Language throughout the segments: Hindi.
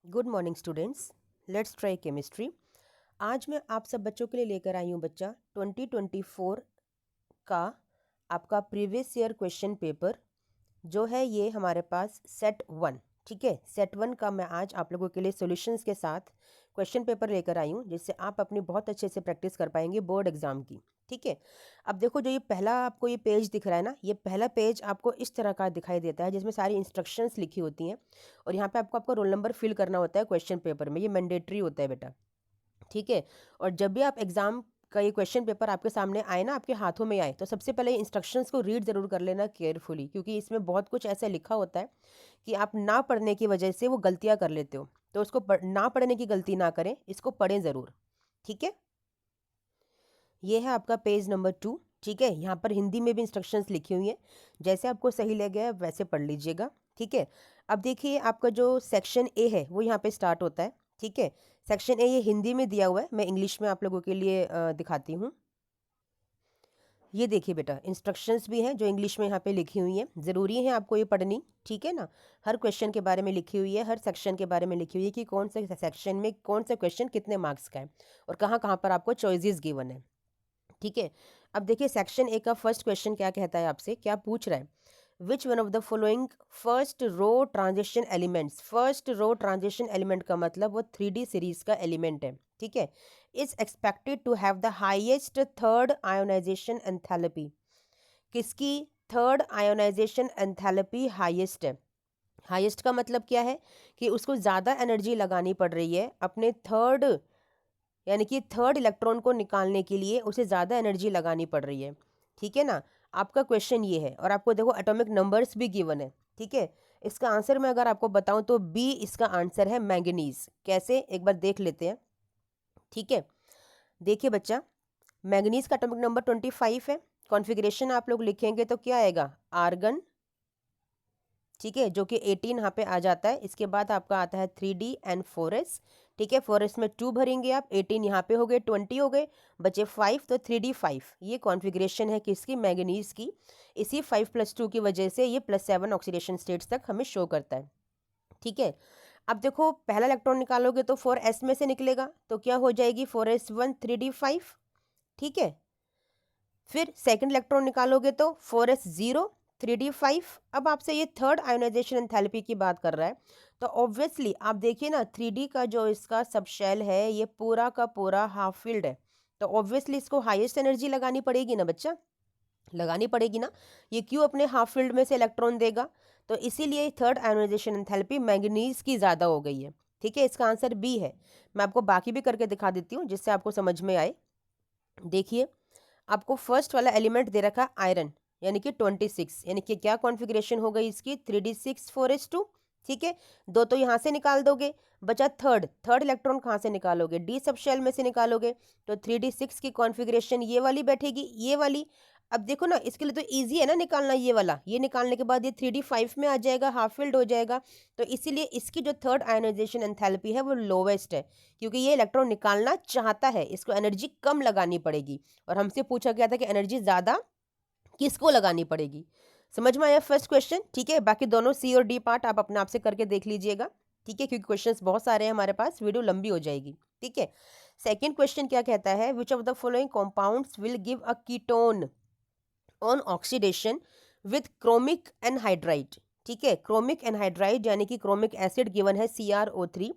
Good morning students. Let's try chemistry. आज मैं आप सब बच्चों के लिए लेकर आई हूँ बच्चा 2024 का आपका प्रीवियस ईयर क्वेश्चन पेपर जो है ये हमारे पास सेट 1। ठीक है, सेट 1 का मैं आज आप लोगों के लिए सॉल्यूशंस के साथ क्वेश्चन पेपर लेकर आई हूँ जिससे आप अपनी बहुत अच्छे से प्रैक्टिस कर पाएंगे बोर्ड एग्जाम की। ठीक है, अब देखो जो ये पहला आपको ये पेज दिख रहा है ना, ये पहला पेज आपको इस तरह का दिखाई देता है जिसमें सारी इंस्ट्रक्शंस लिखी होती हैं और यहाँ पे आपको आपका रोल नंबर फिल करना होता है क्वेश्चन पेपर में। ये मैंडेटरी होता है बेटा। ठीक है, और जब भी आप एग्जाम का ये क्वेश्चन पेपर आपके सामने आए ना, आपके हाथों में आए, तो सबसे पहले इंस्ट्रक्शंस को रीड ज़रूर कर लेना केयरफुली, क्योंकि इसमें बहुत कुछ ऐसा लिखा होता है कि आप ना पढ़ने की वजह से वो गलतियां कर लेते हो। तो उसको ना पढ़ने की गलती ना करें, इसको पढ़ें ज़रूर। ठीक है, ये है आपका पेज नंबर 2। ठीक है, यहाँ पर हिंदी में भी इंस्ट्रक्शंस लिखी हुई हैं, जैसे आपको सही लगे आप वैसे पढ़ लीजिएगा। ठीक है, अब देखिए आपका जो सेक्शन ए है वो यहाँ पे स्टार्ट होता है। ठीक है, सेक्शन ए ये हिंदी में दिया हुआ है, मैं इंग्लिश में आप लोगों के लिए दिखाती हूँ। ये देखिए बेटा, इंस्ट्रक्शंस भी हैं जो इंग्लिश में यहाँ पे लिखी हुई हैं, ज़रूरी है आपको ये पढ़नी। ठीक है ना, हर क्वेश्चन के बारे में लिखी हुई है, हर सेक्शन के बारे में लिखी हुई है कि कौन से सेक्शन में कौन सा क्वेश्चन कितने मार्क्स का है और कहाँ कहाँ पर आपको चॉइसेस गिवन है। ठीक है, अब देखिए सेक्शन ए का फर्स्ट क्वेश्चन क्या कहता है, आपसे क्या पूछ रहा है। Which one of the following first row transition elements. First row transition element का मतलब वो 3D सीरीज का एलिमेंट है। ठीक है, is expected to have the highest third ionization enthalpy. किसकी थर्ड आयोनाइजेशन एंथैल्पी हाईएस्ट है। हाईएस्ट का मतलब क्या है कि उसको ज़्यादा एनर्जी लगानी पड़ रही है अपने थर्ड, यानी कि थर्ड इलेक्ट्रॉन को निकालने के लिए उसे ज़्यादा एनर्जी लगानी पड़ रही है। ठीक है ना, आपका क्वेश्चन ये है और आपको देखो एटॉमिक नंबर्स भी गिवन है। ठीक है, इसका आंसर मैं अगर आपको बताऊं तो बी इसका आंसर है, मैंगनीज। कैसे, एक बार देख लेते हैं। ठीक है, देखिए बच्चा, मैंगनीज का एटॉमिक नंबर 25 है। कॉन्फ़िगरेशन आप लोग लिखेंगे तो क्या आएगा, आर्गन। ठीक है, जो कि 18 यहाँ पे आ जाता है। इसके बाद आपका आता है 3D एंड 4s। ठीक है, 4s में 2 भरेंगे आप, 18 यहाँ पे हो गए, 20 हो गए, बचे 5, तो 3D 5। ये कॉन्फ़िगरेशन है किसकी, मैंगनीज की। इसी 5 + 2 की वजह से ये +7 ऑक्सीडेशन स्टेट्स तक हमें शो करता है। ठीक है, अब देखो पहला इलेक्ट्रॉन निकालोगे तो 4s में से निकलेगा, तो क्या हो जाएगी 4s1 3D 5। ठीक है, फिर सेकंड इलेक्ट्रॉन निकालोगे तो 4s0 3D 5। अब आपसे ये थर्ड आयोनाइजेशन एंथैल्पी की बात कर रहा है, तो ऑब्वियसली आप देखिए ना, 3D का जो इसका सब शेल है ये पूरा का पूरा हाफ फील्ड है, तो ऑब्वियसली इसको हाईएस्ट एनर्जी लगानी पड़ेगी ना बच्चा, लगानी पड़ेगी ना। ये क्यों अपने हाफ फील्ड में से इलेक्ट्रॉन देगा, तो इसीलिए थर्ड आयोनाइजेशन एंथैल्पी मैंगनीज की ज़्यादा हो गई है। ठीक है, इसका आंसर बी है। मैं आपको बाकी भी करके दिखा देती हूँ जिससे आपको समझ में आए। देखिए, आपको फर्स्ट वाला एलिमेंट दे रखा आयरन, यानी कि 26, यानी कि क्या कॉन्फ़िगरेशन हो गई इसकी, 3D6 4s2। ठीक है, दो तो यहाँ से निकाल दोगे, बचा थर्ड। थर्ड इलेक्ट्रॉन कहाँ से निकालोगे, डी सब शेल में से निकालोगे, तो 3D6 की कॉन्फ़िगरेशन ये वाली बैठेगी, ये वाली। अब देखो ना, इसके लिए तो ईजी है ना निकालना, ये वाला, ये निकालने के बाद ये 3D5 में आ जाएगा, हाफ फील्ड हो जाएगा। तो इसीलिए इसकी जो थर्ड आयोनाइजेशन एंथैल्पी है वो लोवेस्ट है, क्योंकि ये इलेक्ट्रॉन निकालना चाहता है, इसको एनर्जी कम लगानी पड़ेगी। और हमसे पूछा गया था कि एनर्जी ज़्यादा किसको लगानी पड़ेगी। समझ में आया फर्स्ट क्वेश्चन। ठीक है, बाकी दोनों सी और डी पार्ट आप अपने आप से करके देख लीजिएगा। ठीक है, क्योंकि क्वेश्चंस बहुत सारे हैं हमारे पास, वीडियो लंबी हो जाएगी। ठीक है, सेकंड क्वेश्चन क्या कहता है, विच of the following compounds will give a ketone on oxidation with chromic anhydride. ठीक है, क्रोमिक एनहाइड्राइड यानी कि क्रोमिक एसिड गिवन है CrO3।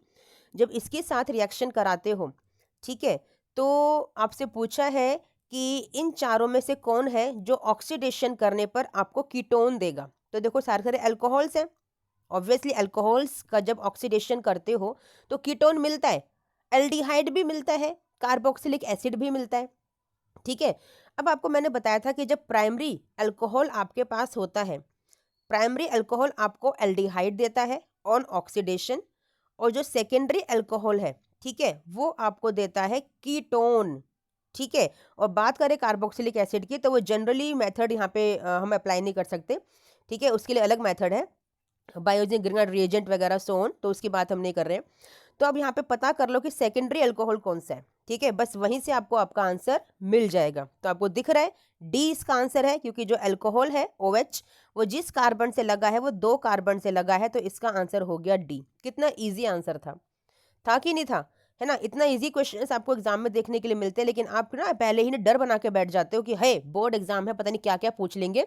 जब इसके साथ रिएक्शन कराते हो, ठीक है, तो आपसे पूछा है कि इन चारों में से कौन है जो ऑक्सीडेशन करने पर आपको कीटोन देगा। तो देखो सारे सारे अल्कोहल्स हैं, ऑब्वियसली अल्कोहल्स का जब ऑक्सीडेशन करते हो तो कीटोन मिलता है, एल्डिहाइड भी मिलता है, कार्बोक्सिलिक एसिड भी मिलता है। ठीक है, अब आपको मैंने बताया था कि जब प्राइमरी अल्कोहल आपके पास होता है, प्राइमरी अल्कोहल आपको एल्डिहाइड देता है ऑन ऑक्सीडेशन, और जो सेकेंडरी अल्कोहल है, ठीक है, वो आपको देता है कीटोन। ठीक है, और बात करें कार्बोक्सिलिक एसिड की, तो वो जनरली मेथड यहाँ पे हम अप्लाई नहीं कर सकते। ठीक है, उसके लिए अलग मेथड है, बायोजिन ग्रीनर रिएजेंट वगैरह सोन, तो उसकी बात हम नहीं कर रहे हैं। तो अब यहाँ पे पता कर लो कि सेकेंडरी अल्कोहल कौन सा है, ठीक है, बस वहीं से आपको आपका आंसर मिल जाएगा। तो आपको दिख रहा है डी इसका आंसर है, क्योंकि जो अल्कोहल है OH वो जिस कार्बन से लगा है वो 2 कार्बन से लगा है, तो इसका आंसर हो गया डी। कितना ईजी आंसर था कि नहीं था, है ना। इतना इजी क्वेश्चन आपको एग्जाम में देखने के लिए मिलते हैं, लेकिन आप ना पहले ही ना डर बना के बैठ जाते हो कि है बोर्ड एग्जाम है, पता नहीं क्या क्या पूछ लेंगे,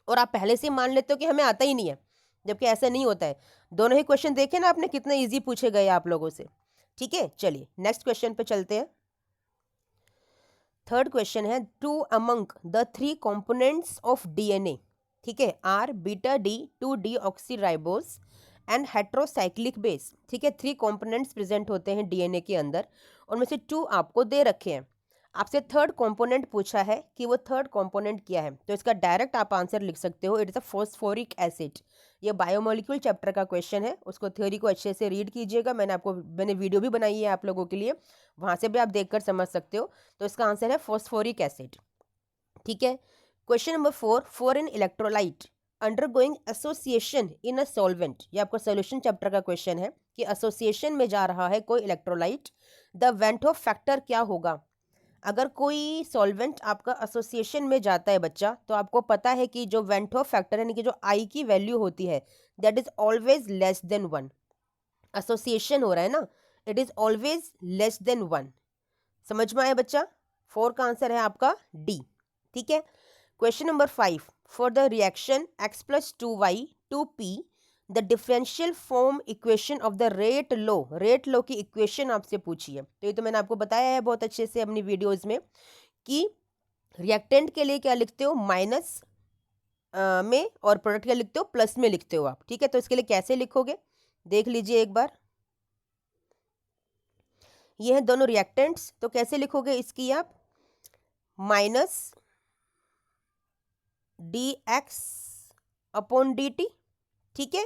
और आप पहले से मान लेते हो कि हमें आता ही नहीं है, जबकि ऐसा नहीं होता है। दोनों ही क्वेश्चन देखे ना आपने कितने ईजी पूछे गए आप लोगों से, ठीक है। चलिए नेक्स्ट क्वेश्चन पे चलते हैं। थर्ड क्वेश्चन है, two among the 3 components of DNA, ठीक है, are beta D 2 deoxyribose and heterocyclic base, ठीक है। 3 कंपोनेंट्स प्रेजेंट होते हैं DNA के अंदर, उनमें से 2 आपको दे रखे हैं। आपसे थर्ड कंपोनेंट पूछा है कि वो थर्ड कंपोनेंट क्या है, तो इसका डायरेक्ट आप आंसर लिख सकते हो, it is a phosphoric acid. ये बायोमोलिक्यूल चैप्टर का क्वेश्चन है, उसको थ्योरी को अच्छे से रीड कीजिएगा। मैंने वीडियो भी बनाई है आप लोगों के लिए, वहाँ से भी आप देखकर समझ सकते हो। तो इसका आंसर है फॉस्फोरिक एसिड, ठीक है। Question number 4, for an electrolyte undergoing association in a solvent, ये आपका सोल्यूशन चैप्टर का क्वेश्चन है कि एसोसिएशन में जा रहा है कोई electrolyte, the went of factor क्या होगा। अगर कोई सॉल्वेंट आपका एसोसिएशन में जाता है बच्चा, तो आपको पता है कि जो वेंट ऑफ फैक्टर यानी कि जो आई की वैल्यू होती है that is always less than 1। Association हो रहा है ना, it is always less than 1। समझ में आया बच्चा। 4 का आंसर है आपका डी, ठीक है। Question number 5, for the reaction x + 2y 2p the differential form equation of the rate law की इक्वेशन आपसे पूछी है। तो ये तो मैंने आपको बताया है बहुत अच्छे से अपनी वीडियोस में कि रिएक्टेंट के लिए क्या लिखते हो माइनस में, और प्रोडक्ट क्या लिखते हो प्लस में लिखते हो आप, ठीक है। तो इसके लिए कैसे लिखोगे देख लीजिए एक बार। ये हैं दोनों रिएक्टेंट्स, तो कैसे लिखोगे इसकी आप, माइनस dx/dt, ठीक है,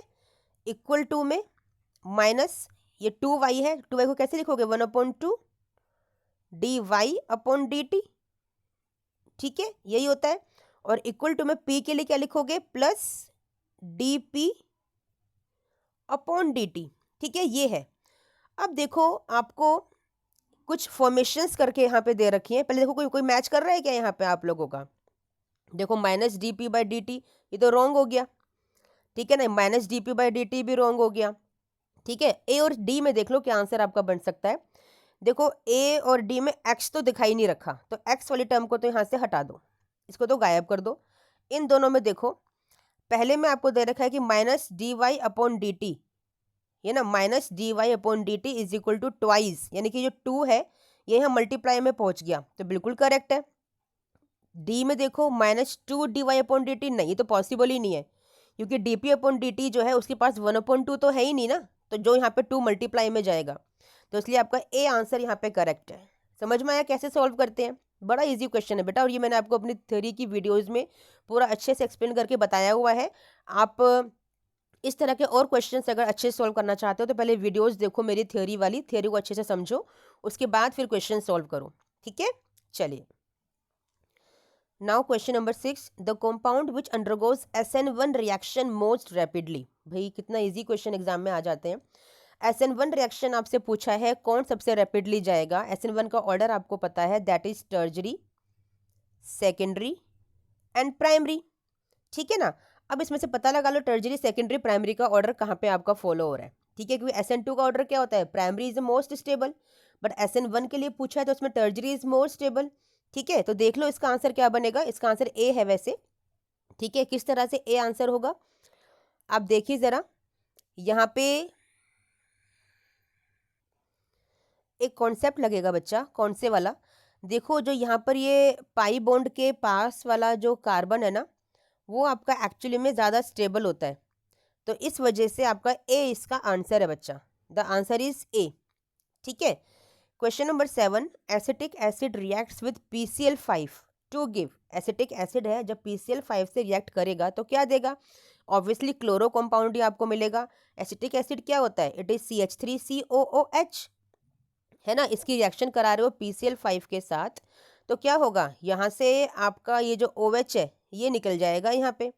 इक्वल टू में माइनस ये 2y है, 2y को कैसे लिखोगे 1/2 dy/dt, ठीक है, यही होता है। और इक्वल टू में p के लिए क्या लिखोगे प्लस dp/dt, ठीक है, ये है। अब देखो आपको कुछ फॉर्मेशंस करके यहाँ पे दे रखी हैं, पहले देखो कोई मैच कर रहा है क्या यहाँ पे आप लोगों का। देखो -dp/dt ये तो रॉन्ग हो गया, ठीक है ना, -dp/dt भी रॉन्ग हो गया, ठीक है। ए और डी में देख लो क्या आंसर आपका बन सकता है। देखो ए और डी में एक्स तो दिखाई नहीं रखा, तो एक्स वाली टर्म को तो यहाँ से हटा दो, इसको तो गायब कर दो। इन दोनों में देखो पहले में आपको दे रखा है कि -dy/dt, ये ना -dy/dt is equal to twice, यानी कि जो 2 है ये यहाँ मल्टीप्लाई में पहुंच गया, तो बिल्कुल करेक्ट है। डी में देखो -2 dy/dt, नहीं ये तो पॉसिबल ही नहीं है, क्योंकि dp/dt जो है उसके पास 1/2 तो है ही नहीं ना, तो जो यहाँ पे 2 मल्टीप्लाई में जाएगा, तो इसलिए आपका ए आंसर यहाँ पे करेक्ट है। समझ में आया कैसे सॉल्व करते हैं, बड़ा इजी क्वेश्चन है बेटा, और ये मैंने आपको अपनी थ्योरी की वीडियोज में पूरा अच्छे से एक्सप्लेन करके बताया हुआ है। आप इस तरह के और क्वेश्चंस अगर अच्छे से सॉल्व करना चाहते हो तो पहले वीडियोस देखो मेरी थ्योरी वाली, थ्योरी को अच्छे से समझो, उसके बाद फिर क्वेश्चन सॉल्व करो, ठीक है। चलिए now question number 6, the compound which undergoes SN1 reaction most rapidly. भाई कितना इजी क्वेश्चन एग्जाम में आ जाते हैं। SN1 रिएक्शन आपसे पूछा है कौन सबसे रैपिडली जाएगा। SN1 का ऑर्डर आपको पता है, that is टर्जरी, secondary and primary, ठीक है ना। अब इसमें से पता लगा लो टर्जरी, सेकेंडरी, प्राइमरी का ऑर्डर कहाँ पे आपका फॉलो हो रहा है, ठीक है, क्योंकि SN2 का ऑर्डर क्या होता है, primary is most stable, but SN1 के लिए पूछा है तो उसमें टर्जरी इज मोर स्टेबल, ठीक है। तो देख लो इसका आंसर क्या बनेगा, इसका आंसर ए है वैसे, ठीक है। किस तरह से ए आंसर होगा आप देखिए जरा, यहाँ पे एक कॉन्सेप्ट लगेगा बच्चा, कौन से वाला, देखो जो यहाँ पर ये पाई बॉन्ड के पास वाला जो कार्बन है ना, वो आपका एक्चुअली में ज़्यादा स्टेबल होता है, तो इस वजह से आपका ए इसका आंसर है बच्चा, द आंसर इज ए, ठीक है। Question number 7, acetic acid reacts with PCl5 to give, acetic acid है जब PCl5 से रिएक्ट करेगा तो क्या देगा, ऑब्वियसली क्लोरो कंपाउंड ही आपको मिलेगा। एसिटिक एसिड क्या होता है, इट इज CH3COOH, है ना, इसकी रिएक्शन करा रहे हो PCl5 के साथ, तो क्या होगा यहाँ से आपका ये जो OH है ये निकल जाएगा यहाँ पे,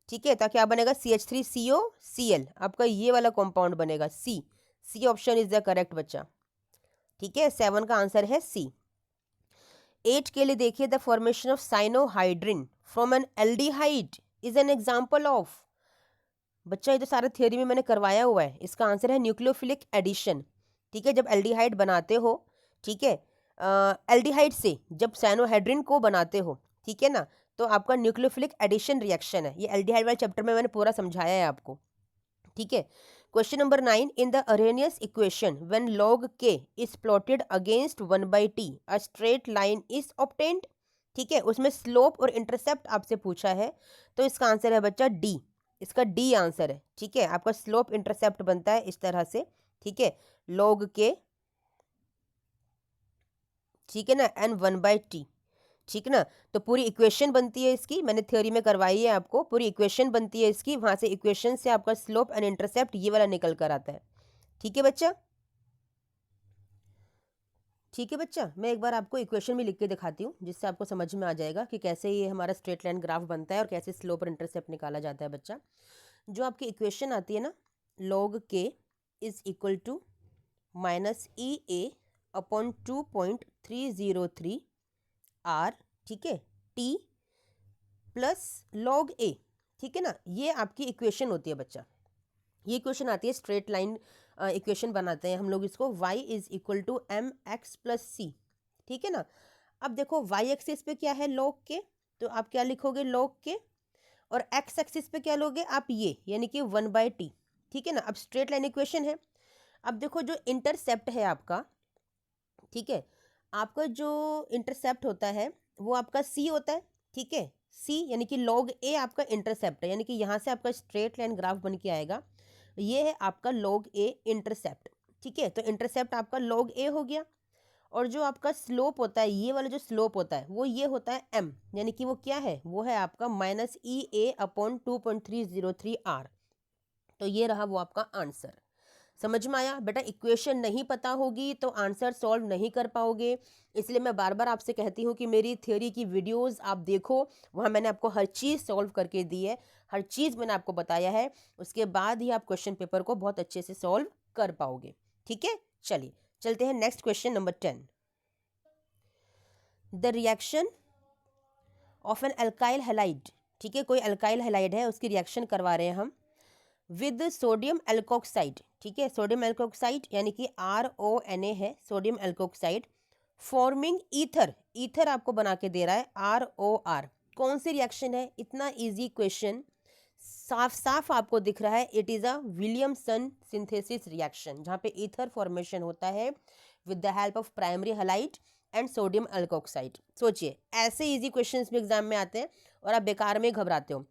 ठीक है, तो क्या बनेगा CH3COCl, आपका ये वाला कंपाउंड बनेगा C option is the correct बच्चा। ठीक है, 7 का आंसर है सी। 8 के लिए देखिए, the formation of cyanohydrin from N aldehyde is an example of. बच्चा ये तो सारा थियोरी में मैंने करवाया हुआ है, इसका आंसर है न्यूक्लियोफिलिक एडिशन। ठीक है, जब एल्डिहाइड बनाते हो, ठीक है, एल्डिहाइड से जब साइनोहाइड्रिन को बनाते हो, ठीक है ना, तो आपका न्यूक्लियोफिलिक एडिशन रिएक्शन है। ये एल्डिहाइड वाले चैप्टर में मैंने पूरा समझाया है आपको। ठीक है, question number 9, in the Arrhenius equation when log k is plotted against 1/t a straight line is obtained. ठीक है, उसमें स्लोप और इंटरसेप्ट आपसे पूछा है, तो इसका आंसर है बच्चा डी। इसका डी आंसर है। ठीक है, आपका स्लोप इंटरसेप्ट बनता है इस तरह से। ठीक है, log k, ठीक है ना, एन 1/t। ठीक ना, तो पूरी इक्वेशन बनती है इसकी, मैंने थ्योरी में करवाई है आपको, पूरी इक्वेशन बनती है इसकी, वहां से इक्वेशन से आपका स्लोप एंड इंटरसेप्ट ये वाला निकल कर आता है। ठीक है बच्चा। ठीक है बच्चा, मैं एक बार आपको इक्वेशन भी लिख के दिखाती हूँ, जिससे आपको समझ में आ जाएगा कि कैसे ये हमारा स्ट्रेट लाइन ग्राफ बनता है और कैसे स्लोप और इंटरसेप्ट निकाला जाता है बच्चा। जो आपकी इक्वेशन आती है ना, log k is equal to -EA/2.303 r, ठीक है, t प्लस log a। ठीक है ना, ये आपकी इक्वेशन होती है बच्चा। ये इक्वेशन आती है, स्ट्रेट लाइन इक्वेशन बनाते हैं हम लोग इसको, y is equal to mx plus C. ठीक है ना, अब देखो y एक्सिस पे क्या है, log के, तो आप क्या लिखोगे, log के, और x एक्सिस पे क्या लोगे आप, ये यानी कि 1/t। ठीक है ना, अब स्ट्रेट लाइन इक्वेशन है। अब देखो जो इंटरसेप्ट है आपका, ठीक है, आपका जो इंटरसेप्ट होता है वो आपका c होता है। ठीक है, c यानी कि log a आपका इंटरसेप्ट है, यानी कि यहाँ से आपका स्ट्रेट लाइन ग्राफ बन के आएगा, ये है आपका log a इंटरसेप्ट। ठीक है, तो इंटरसेप्ट आपका log a हो गया, और जो आपका स्लोप होता है, ये वाला जो स्लोप होता है वो ये होता है m, यानी कि वो क्या है, वो है आपका -EA/2.303 r। तो ये रहा वो आपका आंसर। समझ में आया बेटा? इक्वेशन नहीं पता होगी तो आंसर सॉल्व नहीं कर पाओगे, इसलिए मैं बार बार आपसे कहती हूँ कि मेरी थ्योरी की वीडियोस आप देखो, वहाँ मैंने आपको हर चीज़ सॉल्व करके दी है, हर चीज़ मैंने आपको बताया है, उसके बाद ही आप क्वेश्चन पेपर को बहुत अच्छे से सॉल्व कर पाओगे। ठीक है, चलिए चलते हैं next question number 10। The reaction of an alkyl halide. ठीक है, कोई अल्काइल हैलाइड है, उसकी रिएक्शन करवा रहे हैं हम विद सोडियम एल्कोक्साइड। ठीक है, सोडियम एल्कोक्साइड यानी कि RONA है, sodium alkoxide, forming ether. Ether आपको बना के दे रहा है ROR। कौन सी रिएक्शन है? इतना इजी क्वेश्चन, साफ साफ आपको दिख रहा है, it is a Williamson synthesis reaction, जहाँ पे ईथर फॉर्मेशन होता है with the help of primary halide and sodium alkoxide. सोचिए, ऐसे इजी क्वेश्चंस भी एग्जाम में आते हैं और आप बेकार में घबराते हो,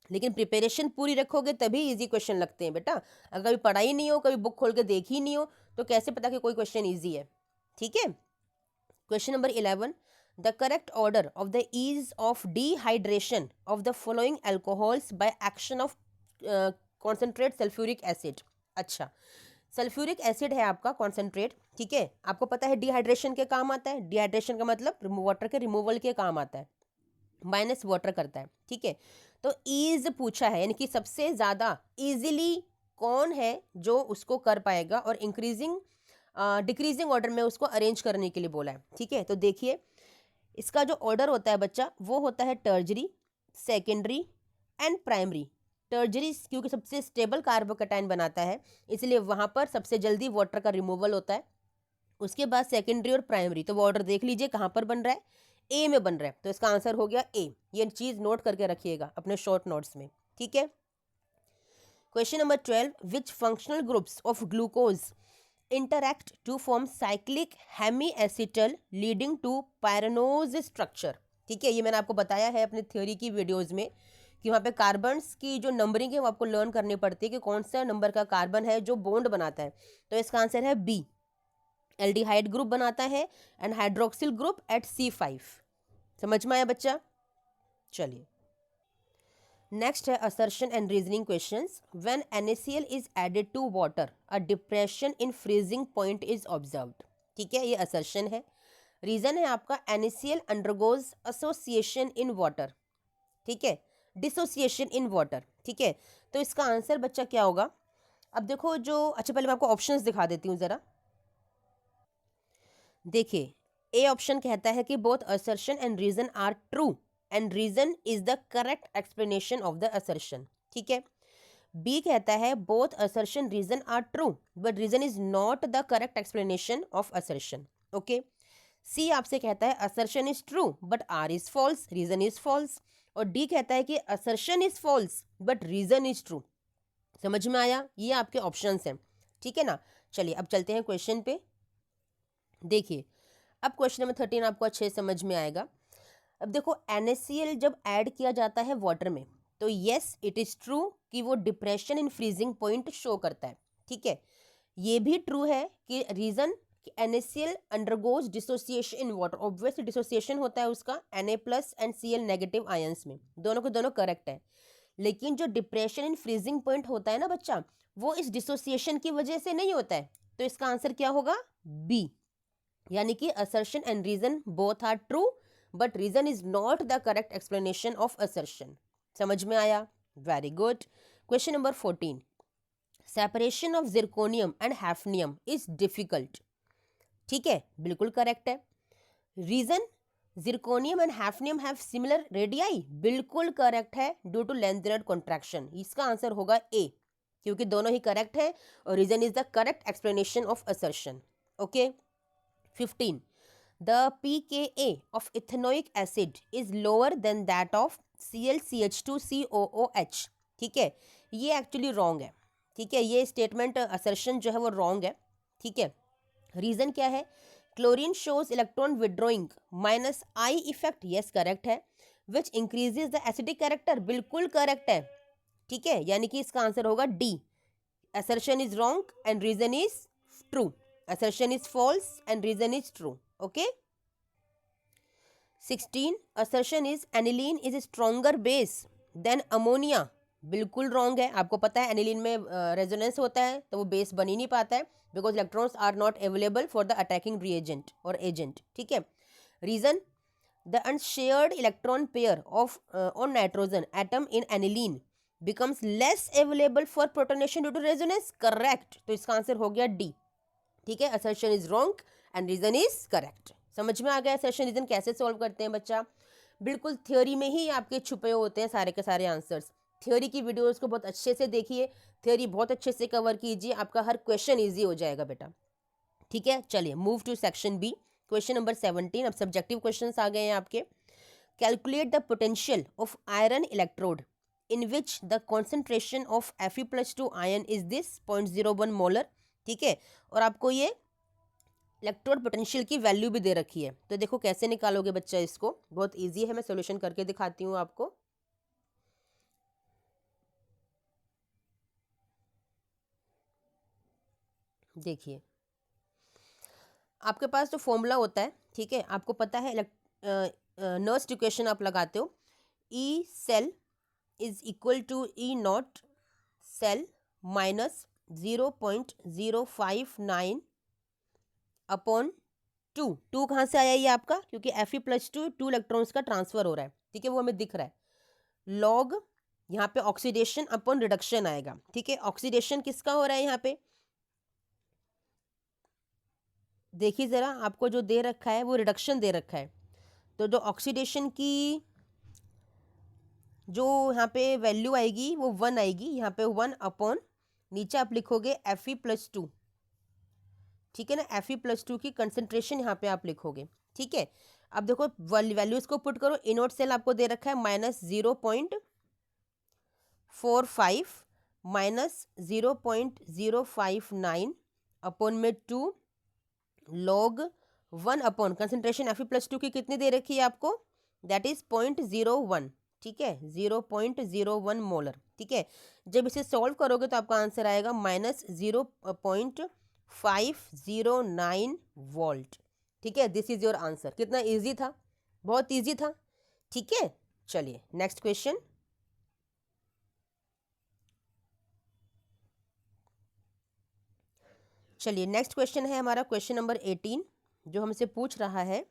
लेकिन प्रिपरेशन पूरी रखोगे तभी इजी क्वेश्चन लगते हैं बेटा। अगर कभी पढ़ा ही नहीं हो, कभी बुक खोल के देखी ही नहीं हो, तो कैसे पता कि कोई क्वेश्चन इजी है? ठीक है, question number 11, the correct order of the ease of dehydration of the following alcohols by action of concentrate sulphuric acid. अच्छा, सल्फ्यूरिक एसिड है आपका कॉन्सेंट्रेट। ठीक है, आपको पता है डिहाइड्रेशन के काम आता है, डिहाइड्रेशन का मतलब वाटर के रिमूवल के काम आता है, माइनस वाटर करता है। ठीक है, तो ईज पूछा है, यानी कि सबसे ज़्यादा इजीली कौन है जो उसको कर पाएगा, और इंक्रीजिंग डिक्रीजिंग ऑर्डर में उसको अरेंज करने के लिए बोला है। ठीक है, तो देखिए इसका जो ऑर्डर होता है बच्चा, वो होता है टर्जरी, सेकेंडरी एंड प्राइमरी। टर्जरी क्योंकि सबसे स्टेबल कार्बोकेटाइन बनाता है, इसलिए वहाँ पर सबसे जल्दी वाटर का रिमूवल होता है। उसके बाद सेकेंडरी और प्राइमरी, तो वो ऑर्डर देख लीजिए कहाँ पर बन रहा है, ए में बन रहा है, तो इसका आंसर हो गया ए। ये चीज़ नोट करके रखिएगा अपने शॉर्ट नोट्स में। ठीक है, question number 12, which functional groups of glucose interact to form cyclic hemiacetal leading to pyranose structure। ठीक है, ये मैंने आपको बताया है अपनी थ्योरी की वीडियोस में कि वहाँ पे कार्बन्स की जो नंबरिंग है वो आपको लर्न करनी पड़ती है कि कौन सा नंबर का कार्बन है जो बॉन्ड बनाता है, तो इसका आंसर है बी, एल्डिहाइड ग्रुप बनाता है and hydroxyl group at C5। समझ में आया बच्चा? चलिए नेक्स्ट है assertion and reasoning questions. When NaCl is added to water a depression in freezing point is observed. ठीक है, ये असर्शन है। रीजन है आपका NaCl undergoes association in water. ठीक है, डिसोसिएशन इन वाटर। ठीक है, तो इसका आंसर बच्चा क्या होगा, अब देखो अच्छा पहले मैं आपको ऑप्शंस दिखा देती हूँ ज़रा। देखिए, ए ऑप्शन कहता है कि both assertion and reason are true and reason is the correct explanation of the assertion. ठीक है। बी कहता है both assertion reason are true but reason is not the correct explanation of assertion. Okay. C आपसे कहता है assertion is true but R is false, reason is false. और डी कहता है कि assertion is false but reason is true. समझ में आया? ये आपके ऑप्शंस हैं। ठीक है ना। चलिए अब चलते हैं क्वेश्चन पे। देखिए, अब क्वेश्चन नंबर 13 आपको अच्छे से समझ में आएगा। अब देखो, NaCl जब ऐड किया जाता है वाटर में तो यस इट इज ट्रू कि वो depression in freezing point show करता है। ठीक है। ये भी ट्रू है कि reason NaCl undergoes dissociation in water, obviously dissociation होता है उसका Na+ and Cl negative ions में, दोनों के दोनों करेक्ट है। लेकिन जो डिप्रेशन इन फ्रीजिंग पॉइंट होता है ना बच्चा, वो इस डिसोसिएशन की वजह से नहीं होता है। तो इसका आंसर क्या होगा? बी, यानी कि assertion and reason both are true but reason is not the correct explanation of assertion. समझ में आया? Very good. Question number 14, separation of zirconium and hafnium is difficult. ठीक है, बिल्कुल करेक्ट है। Reason, zirconium and hafnium have similar radii, बिल्कुल करेक्ट है, ड्यू टू लेंथेनर कॉन्ट्रैक्शन। इसका आंसर होगा ए, क्योंकि दोनों ही करेक्ट है और reason is the correct explanation of assertion. Okay. 15, the pKa of ethanoic acid is lower than that of ClCH2COOH। ठीक है, ये एक्चुअली रॉन्ग है। ठीक है, ये स्टेटमेंट असर्शन जो है वो रॉन्ग है। ठीक है। रीजन क्या है? Chlorine shows electron withdrawing minus I effect, yes correct है, which increases the acidic character, बिल्कुल करेक्ट है। ठीक है, यानी कि इसका आंसर होगा D, assertion is wrong and reason is true, assertion is false and reason is true. Okay. 16, assertion is aniline is a stronger base than ammonia, बिल्कुल रॉन्ग है। आपको पता है एनिलीन में रेजोनेंस होता है तो वो बेस बन ही नहीं पाता है, because electrons are not available for the attacking reagent और एजेंट। ठीक है। Reason, the unshared electron pair of on nitrogen atom in aniline becomes less available for protonation due to resonance, correct। तो इसका आंसर हो गया डी। ठीक है, assertion is wrong and reason is correct। समझ में आ गया assertion reason कैसे सॉल्व करते हैं बच्चा? बिल्कुल थ्योरी में ही आपके छुपे होते हैं सारे के सारे आंसर्स। थ्योरी की वीडियोस को बहुत अच्छे से देखिए, थ्योरी बहुत अच्छे से कवर कीजिए, आपका हर क्वेश्चन ईजी हो जाएगा बेटा। ठीक है। चलिए move to section B, question number 17। अब सब्जेक्टिव क्वेश्चंस आ गए हैं आपके। Calculate the potential of iron electrode in which the concentration of Fe+2 ion is this 0.01 molar. ठीक है, और आपको ये इलेक्ट्रोड पोटेंशियल की वैल्यू भी दे रखी है। तो देखो कैसे निकालोगे बच्चा इसको, बहुत ईजी है, मैं सोल्यूशन करके दिखाती हूँ आपको। देखिए, आपके पास जो फॉर्मूला होता है, ठीक है, आपको पता है नर्स्ट इक्वेशन आप लगाते हो, E cell is equal to E not cell minus 0.059 upon 2 कहाँ से आया ये आपका? क्योंकि Fe+2 2 इलेक्ट्रॉन्स का ट्रांसफर हो रहा है। ठीक है, वो हमें दिख रहा है। लॉग यहाँ पे ऑक्सीडेशन अपॉन रिडक्शन आएगा। ठीक है, ऑक्सीडेशन किसका हो रहा है यहाँ पे? देखिए ज़रा, आपको जो दे रखा है वो रिडक्शन दे रखा है, तो जो ऑक्सीडेशन की जो यहाँ पे वैल्यू आएगी वो 1 आएगी। यहाँ पे 1 अपॉन नीचे आप लिखोगे Fe+2। ठीक है ना, Fe+2 की कंसंट्रेशन यहाँ पे आप लिखोगे। ठीक है, अब देखो वैल्यूज को पुट करो। इनोट सेल आपको दे रखा है -0.45 माइनस 0.059 अपॉन में 2 लॉग 1 अपॉन कंसंट्रेशन Fe+2 की कितनी दे रखी है आपको? That is 0.01। ठीक है, 0.01 मोलर। ठीक है, जब इसे सॉल्व करोगे तो आपका आंसर आएगा -0.509 वोल्ट। ठीक है, दिस इज योर आंसर। कितना इजी था, बहुत इजी था। ठीक है, चलिए नेक्स्ट क्वेश्चन। चलिए नेक्स्ट क्वेश्चन है हमारा क्वेश्चन नंबर 18, जो हमसे पूछ रहा है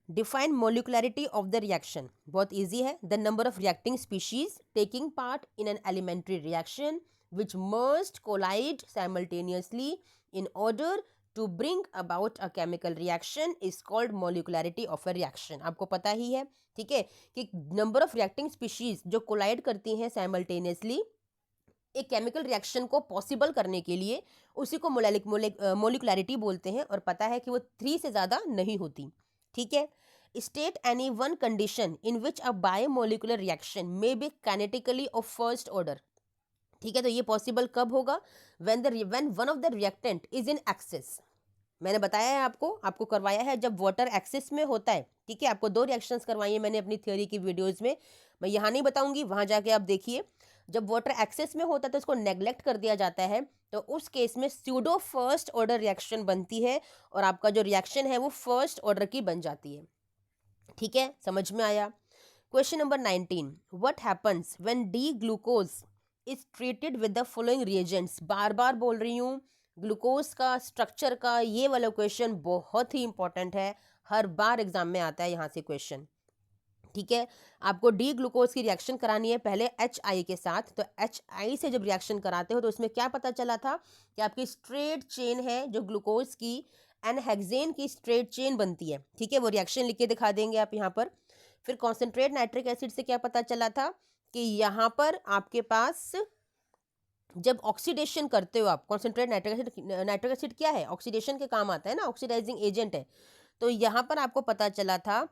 define molecularity of the reaction. बहुत इजी है। The number of reacting species taking part in an elementary reaction which must collide simultaneously in order to bring about a chemical reaction is called molecularity of a reaction. आपको पता ही है, ठीक है, कि नंबर ऑफ रिएक्टिंग स्पीशीज जो कोलाइड करती हैं साइमल्टेनियसली एक केमिकल रिएक्शन को पॉसिबल करने के लिए, उसी को मोलिकुलैरिटी बोलते हैं, और पता है कि वो 3 से ज़्यादा नहीं होती, ठीक है। State any one condition in which a biomolecular reaction may be kinetically of first order, ठीक है। तो ये पॉसिबल कब होगा? When one of the reactant is in excess. मैंने बताया है आपको करवाया है जब वाटर एक्सेस में होता है, ठीक है। आपको 2 रिएक्शंस करवाई है मैंने अपनी थ्योरी की वीडियोस में, मैं यहाँ नहीं बताऊंगी, वहां जाके आप देखिए। जब वाटर एक्सेस में होता है तो इसको नेग्लेक्ट कर दिया जाता है, तो उस केस में स्यूडो फर्स्ट ऑर्डर रिएक्शन बनती है और आपका जो रिएक्शन है वो फर्स्ट ऑर्डर की बन जाती है, ठीक है। समझ में आया? Question number 19, what happens when D glucose is treated with the following reagents. बार बार बोल रही हूँ, ग्लूकोज का स्ट्रक्चर का ये वाला क्वेश्चन बहुत ही इंपॉर्टेंट है, हर बार एग्जाम में आता है यहाँ से क्वेश्चन, ठीक है। आपको डी ग्लूकोज की रिएक्शन करानी है पहले HI के साथ। तो HI से जब रिएक्शन कराते हो तो उसमें क्या पता चला था कि आपकी स्ट्रेट चेन है जो ग्लूकोज की एनहेक्सेन की स्ट्रेट चेन बनती है, ठीक है। वो रिएक्शन लिख के दिखा देंगे आप यहाँ पर। फिर कॉन्सेंट्रेट नाइट्रिक एसिड से क्या पता चला था कि यहाँ पर आपके पास जब ऑक्सीडेशन करते हो आप, कॉन्सेंट्रेट नाइट्रिक एसिड क्या है? ऑक्सीडेशन के काम आता है ना, ऑक्सीडाइजिंग एजेंट है। तो यहाँ पर आपको पता चला था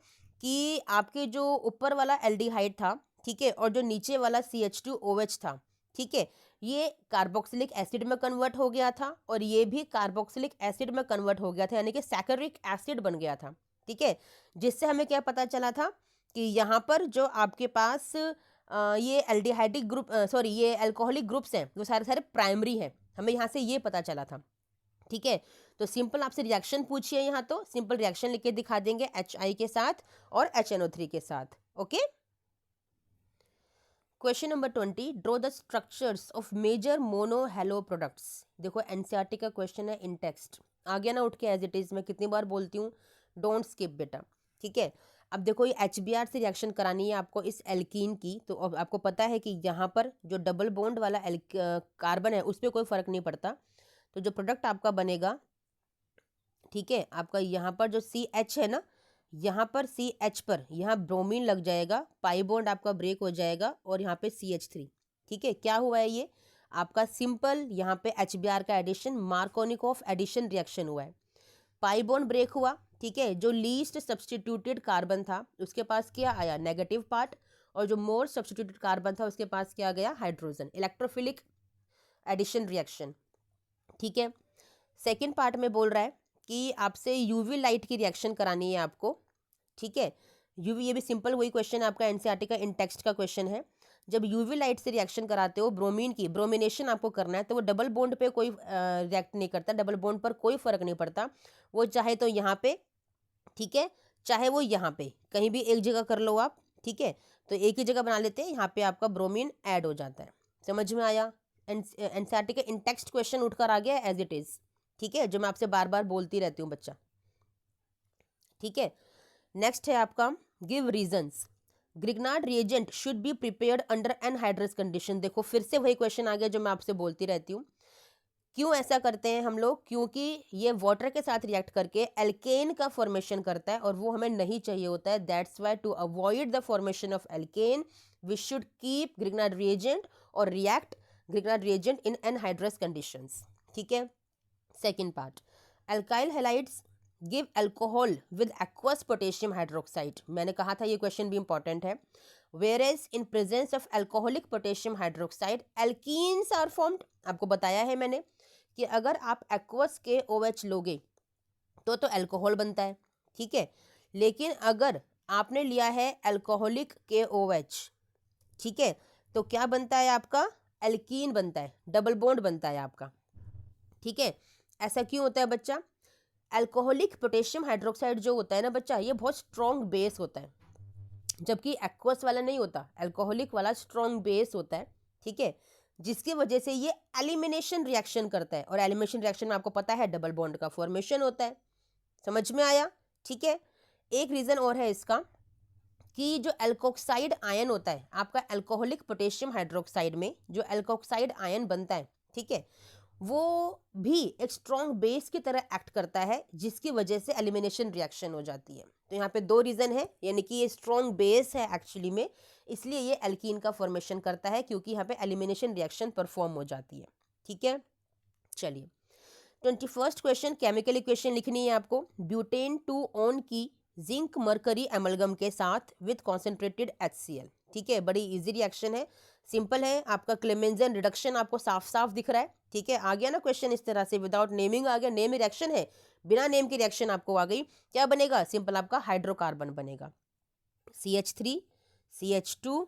कि आपके जो ऊपर वाला एल्डिहाइड था, ठीक है, और जो नीचे वाला CH2OH था, ठीक है, ये कार्बोक्सिलिक एसिड में कन्वर्ट हो गया था और ये भी कार्बोक्सिलिक एसिड में कन्वर्ट हो गया था, यानी कि सैकरिक एसिड बन गया था, ठीक है। जिससे हमें क्या पता चला था कि यहाँ पर जो आपके पास ये एल्डिहाइडिक ग्रुप ये अल्कोहलिक ग्रुप्स हैं वो सारे सारे प्राइमरी हैं, हमें यहाँ से ये पता चला था, ठीक है। तो सिंपल आपसे रिएक्शन पूछिए, यहाँ तो सिंपल रिएक्शन लिख के दिखा देंगे HI के साथ और HNO3 के साथ, okay. Question number 20, draw the structures of major mono halo products. देखो NCERT का क्वेश्चन है इन टेक्स्ट, आ गया ना उठ के एज इट इज, मैं कितनी बार बोलती हूँ, डोंट स्किप बेटा, ठीक है। अब देखो ये HBr से रिएक्शन करानी है आपको इस एल्कीन की, तो अब आपको पता है कि यहाँ पर जो डबल बॉन्ड वाला कार्बन है उस पर कोई फर्क नहीं पड़ता। तो जो प्रोडक्ट आपका बनेगा, ठीक है, आपका यहाँ पर जो CH है ना, यहाँ पर CH पर यहाँ ब्रोमीन लग जाएगा, पाई बॉन्ड आपका ब्रेक हो जाएगा और यहाँ पे CH3, ठीक है। क्या हुआ है? ये आपका सिंपल यहाँ पे HBr का एडिशन, मार्कोनिकॉफ एडिशन रिएक्शन हुआ है, पाई बॉन्ड ब्रेक हुआ, ठीक है। जो लीस्ट सब्सटीट्यूटेड कार्बन था उसके पास क्या आया? नेगेटिव पार्ट, और जो मोर सब्सटीट्यूटेड कार्बन था उसके पास क्या गया? हाइड्रोजन, इलेक्ट्रोफिलिक एडिशन रिएक्शन, ठीक है। सेकेंड पार्ट में बोल रहा है कि आपसे यूवी लाइट की रिएक्शन करानी है आपको, ठीक है। यूवी, ये भी सिंपल वही क्वेश्चन है आपका NCERT का इन टेक्स्ट का क्वेश्चन है। जब यूवी लाइट से रिएक्शन कराते हो, ब्रोमीन की ब्रोमिनेशन आपको करना है, तो वो डबल बॉन्ड पे कोई रिएक्ट नहीं करता, डबल बॉन्ड पर कोई फर्क नहीं पड़ता, वो चाहे तो यहाँ पे, ठीक है, चाहे वो यहाँ पे, कहीं भी एक जगह कर लो आप, ठीक है। तो एक ही जगह बना लेते हैं, यहाँ पे आपका ब्रोमीन ऐड हो जाता है। समझ में आया? NCERT के इन टेक्स्ट क्वेश्चन उठकर आ गया एज इट इज, ठीक है, जो मैं आपसे बार बार बोलती रहती हूँ बच्चा, ठीक है। नेक्स्ट है आपका give reasons. Grignard reagent should be prepared under anhydrous condition. देखो फिर से वही क्वेश्चन आ गया जो मैं आपसे बोलती रहती हूँ। क्यों ऐसा करते हैं हम लोग? क्योंकि ये वाटर के साथ रिएक्ट करके एल्केन का फॉर्मेशन करता है और वो हमें नहीं चाहिए होता है। That's why to avoid the formation of alkane we should keep Grignard reagent और react Grignard reagent in anhydrous conditions, ठीक है। Second part, alkyl halides give alcohol with aqueous potassium hydroxide. मैंने कहा था ये क्वेश्चन भी इंपॉर्टेंट है। Whereas in presence of alcoholic potassium hydroxide alkenes are formed. आपको बताया है मैंने कि अगर आप एक्वस के OH लोगे तो अल्कोहल बनता है, ठीक है। लेकिन अगर आपने लिया है अल्कोहलिक के OH, ठीक है, तो क्या बनता है आपका? एल्कीन बनता है, डबल बॉन्ड बनता है आपका, ठीक है। ऐसा क्यों होता है बच्चा? अल्कोहलिक पोटेशियम हाइड्रोक्साइड जो होता है ना बच्चा, ये बहुत स्ट्रॉन्ग बेस होता है, जबकि एक्वस वाला नहीं होता, अल्कोहलिक वाला स्ट्रॉन्ग बेस होता है, ठीक है। जिसकी वजह से ये एलिमिनेशन रिएक्शन करता है और एलिमिनेशन रिएक्शन में आपको पता है डबल बॉन्ड का फॉर्मेशन होता है। समझ में आया? ठीक है। एक रीज़न और है इसका कि जो एल्कोक्साइड आयन होता है आपका अल्कोहलिक पोटेशियम हाइड्रोक्साइड में जो एल्कोक्साइड आयन बनता है, ठीक है, वो भी एक स्ट्रॉन्ग बेस की तरह एक्ट करता है, जिसकी वजह से एलिमिनेशन रिएक्शन हो जाती है। तो यहाँ पे दो रीज़न है, यानी कि ये स्ट्रॉन्ग बेस है एक्चुअली में, इसलिए ये एल्कीन का फॉर्मेशन करता है, क्योंकि यहाँ पे एलिमिनेशन रिएक्शन परफॉर्म हो जाती है। ठीक है, चलिए 21st क्वेश्चन, केमिकल इक्वेशन लिखनी है आपको। ब्यूटेन 2 ऑन की जिंक मरकरी एमलगम के साथ विद कॉन्सेंट्रेटेड HCl। ठीक है, बड़ी इजी रिएक्शन है, सिंपल है। आपका क्लेमेंजन रिडक्शन आपको साफ साफ दिख रहा है। ठीक है, आ गया ना क्वेश्चन इस तरह से, विदाउट नेमिंग आ गया, नेम रिएक्शन है, बिना नेम की रिएक्शन आपको आ गई। क्या बनेगा? सिंपल आपका हाइड्रोकार्बन बनेगा, CH3 CH2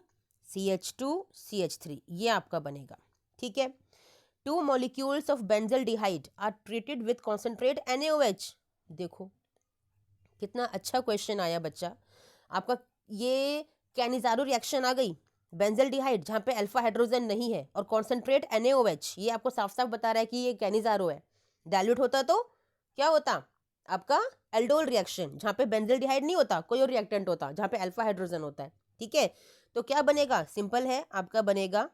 CH2 CH3, ये आपका बनेगा। ठीक है, 2 molecules of benzaldehyde are treated with concentrate NaOH। देखो कितना अच्छा क्वेश्चन आया बच्चा आपका। ये कैनिजारो रिएक्शन आ गई, बेंजल्डिहाइड जहाँ पे अल्फा हाइड्रोजन नहीं है, और कॉन्सेंट्रेट NaOH, ये आपको साफ साफ बता रहा है कि ये कैनिजारो है। डाइल्यूट होता तो क्या होता? आपका एल्डोल रिएक्शन, जहाँ पे बेंजल्डिहाइड नहीं होता, कोई और रिएक्टेंट होता, जहाँ पे अल्फा हाइड्रोजन होता है। ठीक है, तो क्या बनेगा? सिंपल है, आपका बनेगा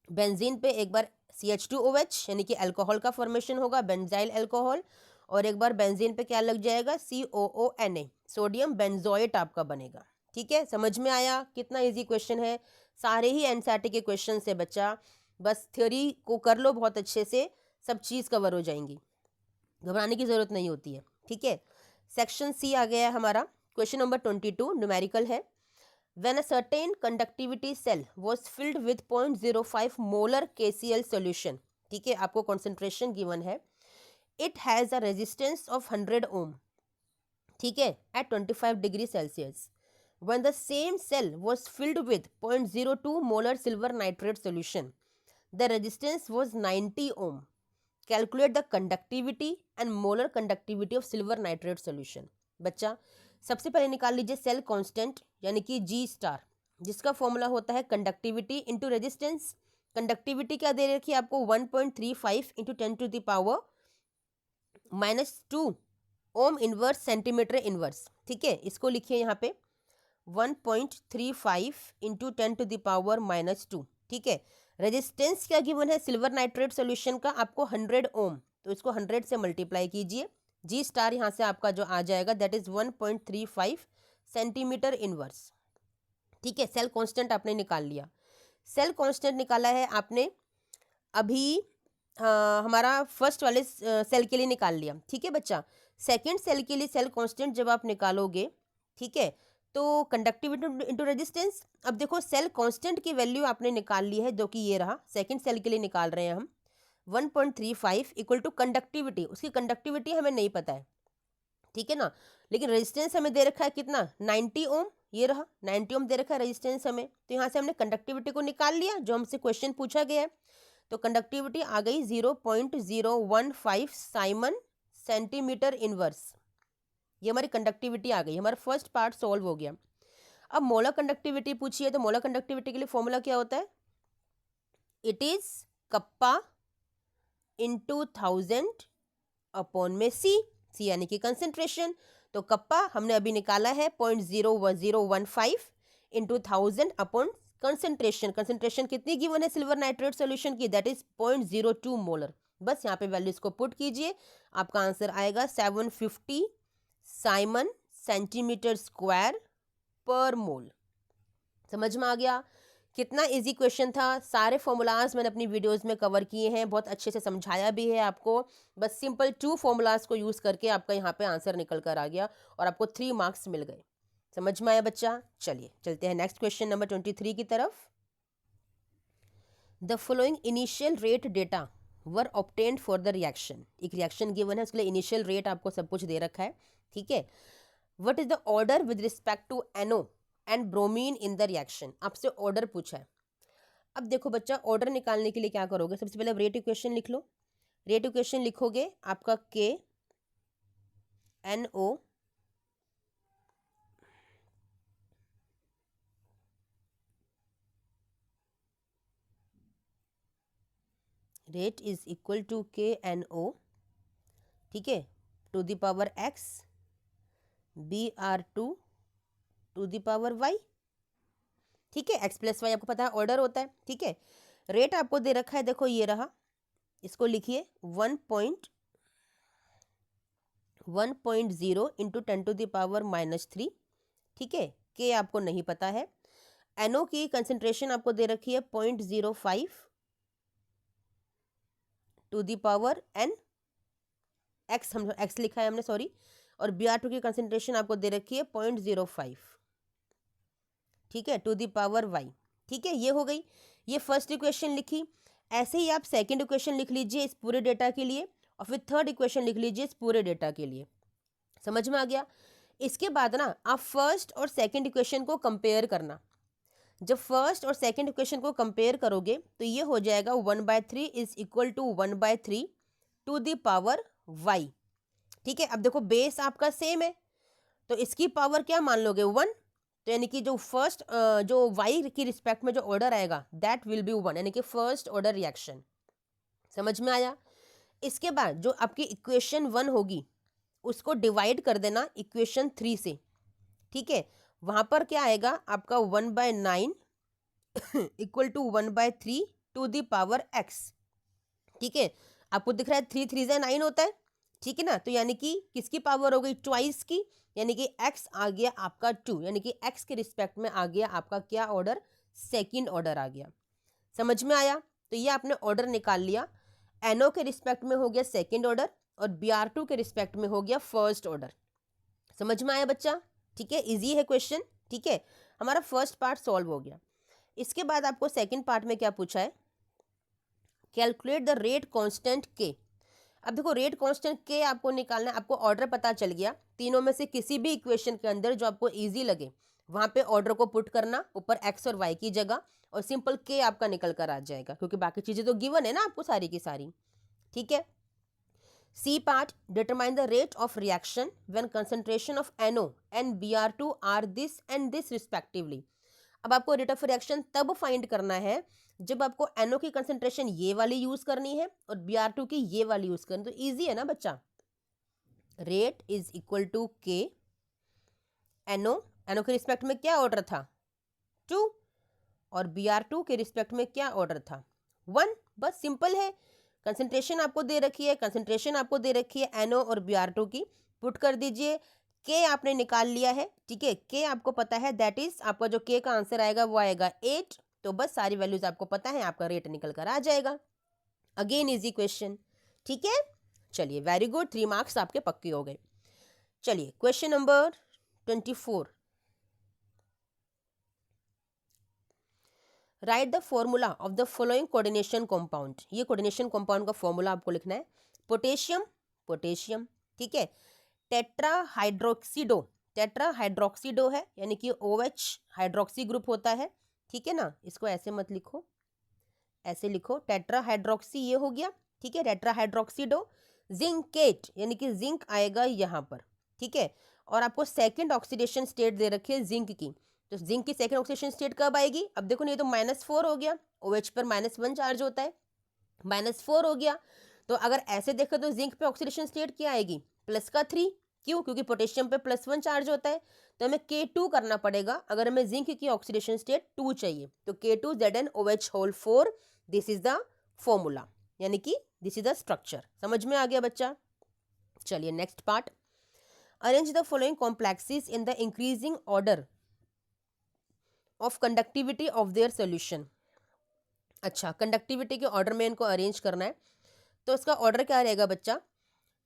बेंजीन पे एक बार CH2OH यानी कि अल्कोहल का फॉर्मेशन होगा, बेंजाइल अल्कोहल, और एक बार बेंजीन पे क्या लग जाएगा? COONA, सोडियम बेंजोएट आपका बनेगा। ठीक है, समझ में आया? कितना इजी क्वेश्चन है, सारे ही एनसीईआरटी के क्वेश्चन है बच्चा, बस थ्योरी को कर लो बहुत अच्छे से, सब चीज़ कवर हो जाएंगी, घबराने की ज़रूरत नहीं होती है। ठीक है, सेक्शन सी आ गया है हमारा। क्वेश्चन नंबर 22 न्यूमेरिकल है। When a certain conductivity cell was filled with 0.05 molar KCl solution, ठीक है, आपको concentration given है, it has a resistance of 100 ohm, ठीक है, at 25 degree Celsius. When the same cell was filled with 0.02 molar silver nitrate solution, the resistance was 90 ohm. Calculate the conductivity and molar conductivity of silver nitrate solution. बच्चा सबसे पहले निकाल लीजिए सेल कांस्टेंट यानी कि G स्टार, जिसका फॉर्मूला होता है कंडक्टिविटी इंटू रेजिस्टेंस। कंडक्टिविटी क्या दे रखी है आपको? 1.35 into 10⁻⁻2 ohm inverse centimetre inverse. ठीक है, इसको लिखिए यहाँ पे 1.35 इंटू 10⁻⁻2। ठीक है, रेजिस्टेंस क्या गिवन है सिल्वर नाइट्रेट सोल्यूशन का? आपको 100 ओम, तो इसको 100 से मल्टीप्लाई कीजिए। G स्टार यहाँ से आपका जो आ जाएगा दैट इज 1.35 सेंटीमीटर इनवर्स। ठीक है, सेल कांस्टेंट आपने निकाल लिया। सेल कांस्टेंट निकाला है आपने अभी, हमारा फर्स्ट वाले सेल के लिए निकाल लिया। ठीक है बच्चा, सेकंड सेल के लिए सेल कांस्टेंट जब आप निकालोगे, ठीक है, तो कंडक्टिविटी इंटू रेजिस्टेंस। अब देखो सेल कांस्टेंट की वैल्यू आपने निकाल ली है, जो कि ये रहा, सेकंड सेल के लिए निकाल रहे हैं हम। 1.35 इक्वल टू कंडक्टिविटी, उसकी कंडक्टिविटी हमें नहीं पता है, ठीक है ना, लेकिन रेजिस्टेंस हमें दे रखा है कितना? 90 ओम, ये रहा 90 ओम दे रखा है रेजिस्टेंस हमें। तो यहाँ से हमने कंडक्टिविटी को निकाल लिया जो हमसे क्वेश्चन पूछा गया है। तो कंडक्टिविटी आ गई 0.015 साइमन सेंटीमीटर इनवर्स, ये हमारी कंडक्टिविटी आ गई, हमारा फर्स्ट पार्ट सॉल्व हो गया। अब मोलर कंडक्टिविटी पूछिए, तो मोलर कंडक्टिविटी के लिए फॉर्मूला क्या होता है? It is kappa into 1000 upon में सी यानी कि कंसेंट्रेशन। तो कप्पा हमने अभी निकाला है 0.0015 इंटू 1000 अपॉन कंसेंट्रेशन। कंसेंट्रेशन कितनी गिवन है सिल्वर नाइट्रेट सोल्यूशन की? That is 0.02 molar. बस यहाँ पे वैल्यूज को पुट कीजिए, आपका आंसर आएगा 750 साइमन सेंटीमीटर स्क्वायर पर मोल। समझ में आ गया? कितना इजी क्वेश्चन था, सारे फॉर्मूलाज मैंने अपनी वीडियोस में कवर किए हैं, बहुत अच्छे से समझाया भी है आपको। बस सिंपल 2 फॉर्मूलाज को यूज़ करके आपका यहाँ पे आंसर निकल कर आ गया और आपको 3 मार्क्स मिल गए। समझ में आया बच्चा? चलिए चलते हैं नेक्स्ट क्वेश्चन नंबर 23 की तरफ। The following initial rate data were obtained for the reaction. एक रिएक्शन गिवन है, उसके लिए इनिशियल रेट आपको सब कुछ दे रखा है। ठीक है, what is the order with respect to NO and bromine in the reaction? आपसे ऑर्डर पूछा है। अब देखो बच्चा, ऑर्डर निकालने के लिए क्या करोगे? सबसे पहले रेट इक्वेशन लिख लो। रेट इक्वेशन लिखोगे आपका KNO rate is equal to KNO, ठीक है, to the power X Br2 to the power y। ठीक है, x प्लस वाई आपको पता है ऑर्डर होता है। ठीक है, रेट आपको दे रखा है, देखो ये रहा, इसको लिखिए 1.0 इंटू 10⁻³ ठीक है, के आपको नहीं पता है। NO की कंसेंट्रेशन आपको दे रखी है 0.05 to the power n, X लिखा है हमने, सॉरी, और Br2 की कंसेंट्रेशन आपको दे रखी है 0.05 ठीक है, टू द पावर y। ठीक है, ये हो गई, ये फर्स्ट इक्वेशन लिखी। ऐसे ही आप सेकंड इक्वेशन लिख लीजिए इस पूरे डेटा के लिए, और फिर थर्ड इक्वेशन लिख लीजिए इस पूरे डेटा के लिए। समझ में आ गया? इसके बाद ना आप फर्स्ट और सेकंड इक्वेशन को कंपेयर करना। जब फर्स्ट और सेकंड इक्वेशन को कंपेयर करोगे तो ये हो जाएगा 1/3 is equal to 1/3 to the power y। ठीक है, अब देखो बेस आपका सेम है, तो इसकी पावर क्या मान लोगे, 1। तो यानी कि जो फर्स्ट जो y की रिस्पेक्ट में जो ऑर्डर आएगा दैट विल बी 1, यानी कि फर्स्ट ऑर्डर रिएक्शन। समझ में आया? इसके बाद जो आपकी इक्वेशन 1 होगी उसको डिवाइड कर देना इक्वेशन 3 से। ठीक है, वहां पर क्या आएगा आपका 1/9 equal to 1/3 to the power x। ठीक है, आपको दिख रहा है 3 3 9 होता है। ठीक है ना, तो यानी कि किसकी पावर हो गई, ट्वाइस की, यानी कि x आ गया आपका 2, यानी कि x के रिस्पेक्ट में आ गया आपका क्या ऑर्डर, सेकंड ऑर्डर आ गया। समझ में आया? तो ये आपने ऑर्डर निकाल लिया, NO के रिस्पेक्ट में हो गया सेकंड ऑर्डर और Br2 के रिस्पेक्ट में हो गया फर्स्ट ऑर्डर। समझ में आया बच्चा? ठीक है, इजी है क्वेश्चन। ठीक है, हमारा फर्स्ट पार्ट सॉल्व हो गया। इसके बाद आपको सेकंड पार्ट में क्या पूछा है, कैलकुलेट द रेट कांस्टेंट के। अब देखो रेट कांस्टेंट के आपको निकालना है, आपको ऑर्डर पता चल गया, तीनों में से किसी भी इक्वेशन के अंदर जो आपको इजी लगे वहां पे ऑर्डर को पुट करना, ऊपर x और y की जगह, और सिंपल के आपका निकल कर आ जाएगा, क्योंकि बाकी चीजें तो गिवन है ना आपको सारी की सारी। ठीक है, C part, determine the rate of reaction when concentration of NO and Br2 are this and this respectively. अब आपको रेट ऑफ रिएक्शन तब फाइंड करना है जब आपको NO की कंसंट्रेशन ये वाली यूज करनी है और Br2 की ये वाली यूज करनी, तो इजी है ना बच्चा। रेट इज इक्वल टू के, NO के रिस्पेक्ट में क्या ऑर्डर था, 2, और Br2 के रिस्पेक्ट में क्या ऑर्डर था, 1। बस सिंपल है, कंसंट्रेशन आपको दे रखी है, कंसंट्रेशन आपको दे रखी है NO और Br2 की, पुट कर दीजिए, के आपने निकाल लिया है। ठीक है, के आपको पता है, दैट इज आपका जो के का आंसर आएगा वो आएगा 8। तो बस सारी वैल्यूज आपको पता है, आपका रेट निकल कर आ जाएगा। Again easy question. ठीक है, चलिए वेरी गुड, 3 मार्क्स आपके पक्के हो गए। चलिए question number 24, right the formula of the following coordination compound. ये कोऑर्डिनेशन कंपाउंड का फॉर्मूला आपको लिखना है। पोटेशियम, ठीक है, टेट्राहाइड्रोक्सीडो, टेट्राहाइड्रोक्सीडो है, यानी कि OH हाइड्रोक्सी ग्रुप होता है। ठीक है ना, इसको ऐसे मत लिखो, ऐसे लिखो, टेट्राहाइड्रोक्सी ये हो गया। ठीक है, टेट्राहाइड्रोक्सीडो। जिंकेट यानी कि जिंक आएगा यहाँ पर। ठीक है, और आपको सेकंड ऑक्सीडेशन स्टेट दे रखी है जिंक की, तो जिंक की सेकंड ऑक्सीडेशन स्टेट कब आएगी, अब देखो नहीं तो -4 हो गया, OH पर -1 चार्ज होता है, -4 हो गया। तो अगर ऐसे देखो तो जिंक पे ऑक्सीडेशन स्टेट क्या आएगी, +3। क्यों, क्योंकि पोटेशियम पे +1 चार्ज होता है, तो हमें K2 करना पड़ेगा अगर हमें जिंक की ऑक्सीडेशन स्टेट 2 चाहिए, तो K2ZnOH4, this is the formula, यानी कि दिस इज द स्ट्रक्चर। समझ में आ गया बच्चा? चलिए next part, arrange the following complexes in the increasing order of conductivity of their solution. अच्छा, कंडक्टिविटी के ऑर्डर में इनको अरेंज करना है, तो इसका ऑर्डर क्या रहेगा बच्चा,